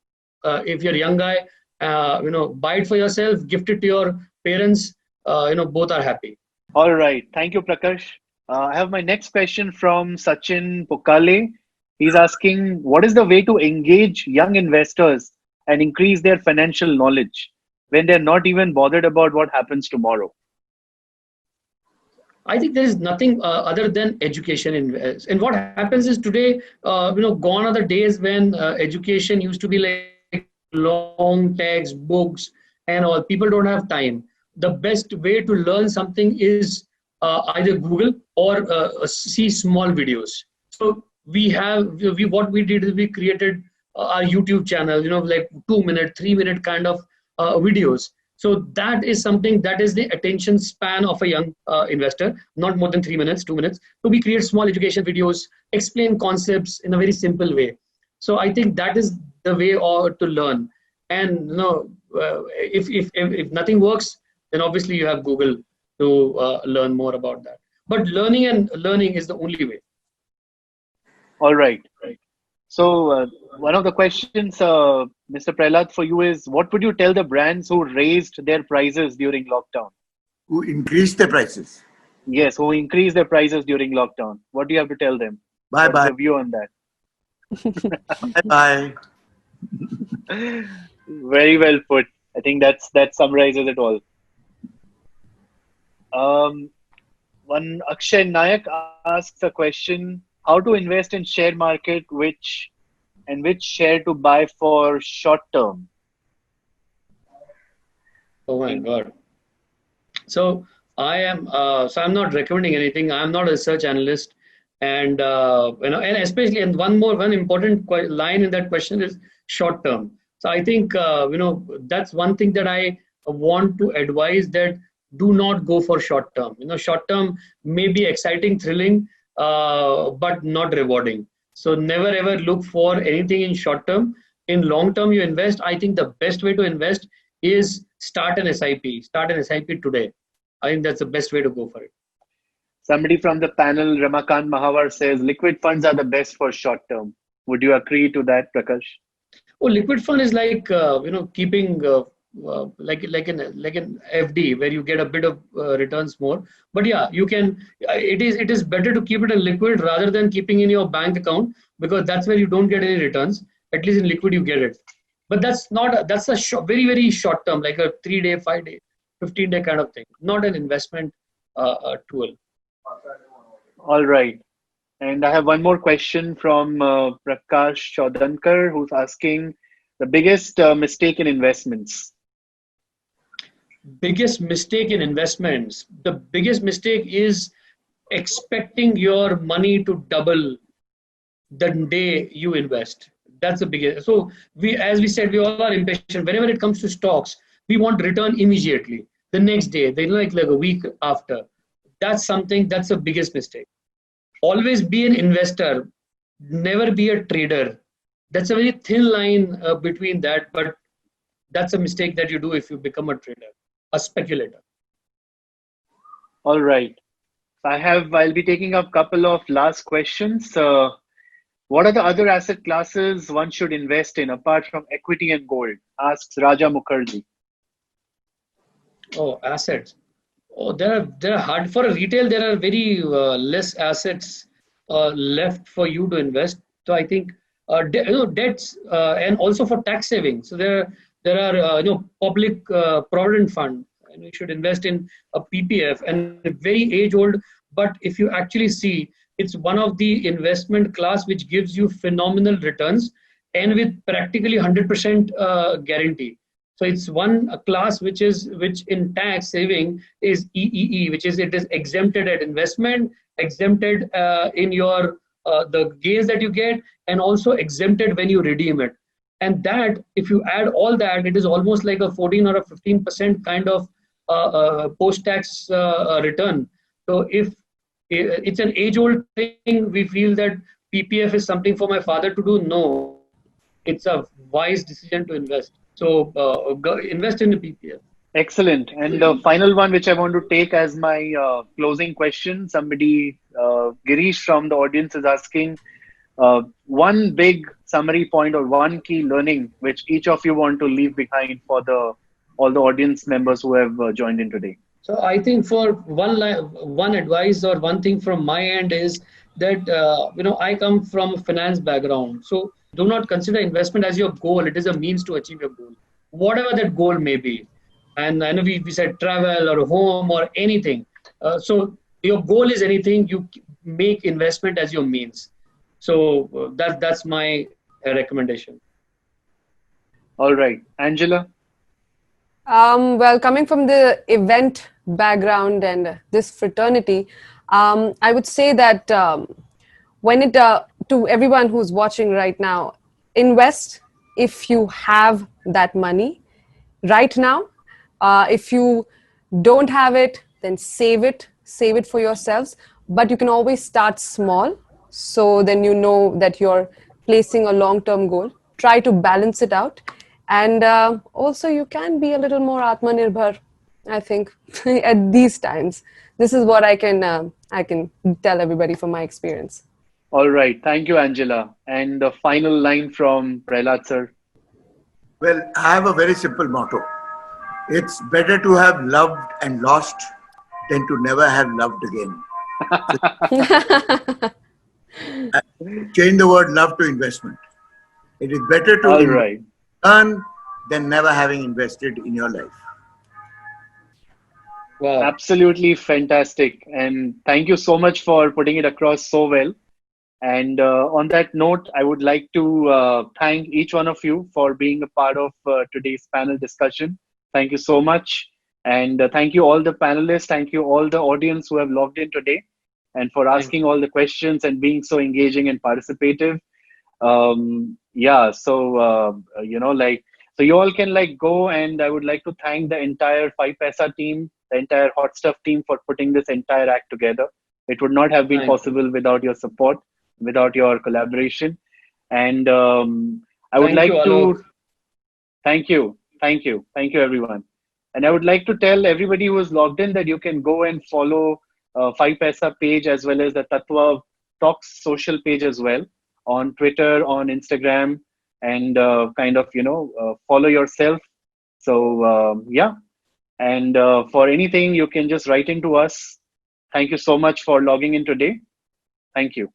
if you're a young guy, buy it for yourself, gift it to your parents. Both are happy.
All right. Thank you, Prakarsh. I have my next question from Sachin Pokale. He's asking, what is the way to engage young investors and increase their financial knowledge when they're not even bothered about what happens tomorrow?
I think there is nothing other than education and what happens is today, gone are the days when education used to be like long texts, books, and all. People don't have time. The best way to learn something is either Google or see small videos. So we what we did is we created our YouTube channel, like 2 minute, 3 minute kind of videos. So that is something that is the attention span of a young investor, not more than 3 minutes, 2 minutes. So we create small education videos, explain concepts in a very simple way. So I think that is the way to learn. And if nothing works, then obviously you have Google to learn more about that. But learning is the only way.
All right. So, one of the questions, Mr. Prahlad, for you is what would you tell the brands who raised their prices during lockdown?
Who increased the prices?
Yes, who increased their prices during lockdown? What do you have to tell them?
Bye
What is
bye.
your view on that?
Bye bye.
Very well put. I think that summarizes it all. One Akshay Nayak asks a question: how to invest in share market, which share to buy for short term?
Oh my God. So I'm not recommending anything. I'm not a research analyst, and and especially, and one important line in that question is short term. So I think that's one thing that I want to advise, that do not go for short term. Short term may be exciting, thrilling, but not rewarding. So never ever look for anything in short term. In long term, you invest. I think the best way to invest is start an SIP. Start an SIP today. I think that's the best way to go for it.
Somebody from the panel, Ramakant Mahavar, says liquid funds are the best for short term. Would you agree to that, Prakash?
Oh, liquid fund is like keeping like an FD where you get a bit of returns more. But yeah, you can. It is better to keep it in liquid rather than keeping in your bank account, because that's where you don't get any returns. At least in liquid you get it. But that's a very, very short term, like a 3 day, 5 day, 15 day kind of thing, not an investment tool.
All right. And I have one more question from Prakash Chaudankar, who's asking the biggest mistake in investments.
Biggest mistake in investments. The biggest mistake is expecting your money to double the day you invest. That's the biggest. So as we said, we all are impatient. Whenever it comes to stocks, we want return immediately, the next day, then like a week after. That's something, that's the biggest mistake. Always be an investor, never be a trader. That's a very thin line between that, but that's a mistake that you do if you become a trader, a speculator.
All right. I'll be taking up a couple of last questions. What are the other asset classes one should invest in apart from equity and gold? Asks Raja Mukherjee.
Oh, assets. Oh, there are hard for a retail. There are very less assets left for you to invest. So I think debts and also for tax saving. So there are public provident fund, and you should invest in a PPF and very age old. But if you actually see, it's one of the investment class which gives you phenomenal returns and with practically 100% guarantee. So it's one class which in tax saving is EEE, which is it is exempted at investment, exempted in your the gains that you get, and also exempted when you redeem it. And that, if you add all that, it is almost like a 14 or a 15% kind of post-tax return. So if it's an age-old thing, we feel that PPF is something for my father to do. No, it's a wise decision to invest. So invest in the PPF.
Excellent. And the final one, which I want to take as my closing question, somebody, Girish from the audience is asking one big summary point or one key learning which each of you want to leave behind for all the audience members who have joined in today.
So I think for one advice or one thing from my end is that I come from a finance background. So do not consider investment as your goal. It is a means to achieve your goal, whatever that goal may be. And I know we said travel or home or anything. So your goal is anything, you make investment as your means. So that's my recommendation.
All right, Angela.
Well, coming from the event background and this fraternity, I would say that when to everyone who's watching right now, invest if you have that money right now. If you don't have it, then save it for yourselves. But you can always start small, so then you know that you're placing a long-term goal. Try to balance it out. And also, you can be a little more Atmanirbhar, I think, at these times. This is what I can tell everybody from my experience.
All right. Thank you, Angela. And the final line from Prahlad, sir.
Well, I have a very simple motto. It's better to have loved and lost than to never have loved again. Change the word love to investment. It is better to
All right.
earn than never having invested in your life.
Wow.
Absolutely fantastic. And thank you so much for putting it across so well. And on that note, I would like to thank each one of you for being a part of today's panel discussion. Thank you so much. And thank you all the panelists. Thank you all the audience who have logged in today and for asking all the questions and being so engaging and participative. So you all can go, and I would like to thank the entire 5paisa team, the entire Hot Stuff team for putting this entire act together. It would not have been possible without your support, without your collaboration. And I would like to thank you everyone. And I would like to tell everybody who is logged in that you can go and follow 5paisa page as well as the Tattva Talks social page as well on Twitter, on Instagram, and follow yourself. So and for anything you can just write into us. Thank you so much for logging in today. Thank you.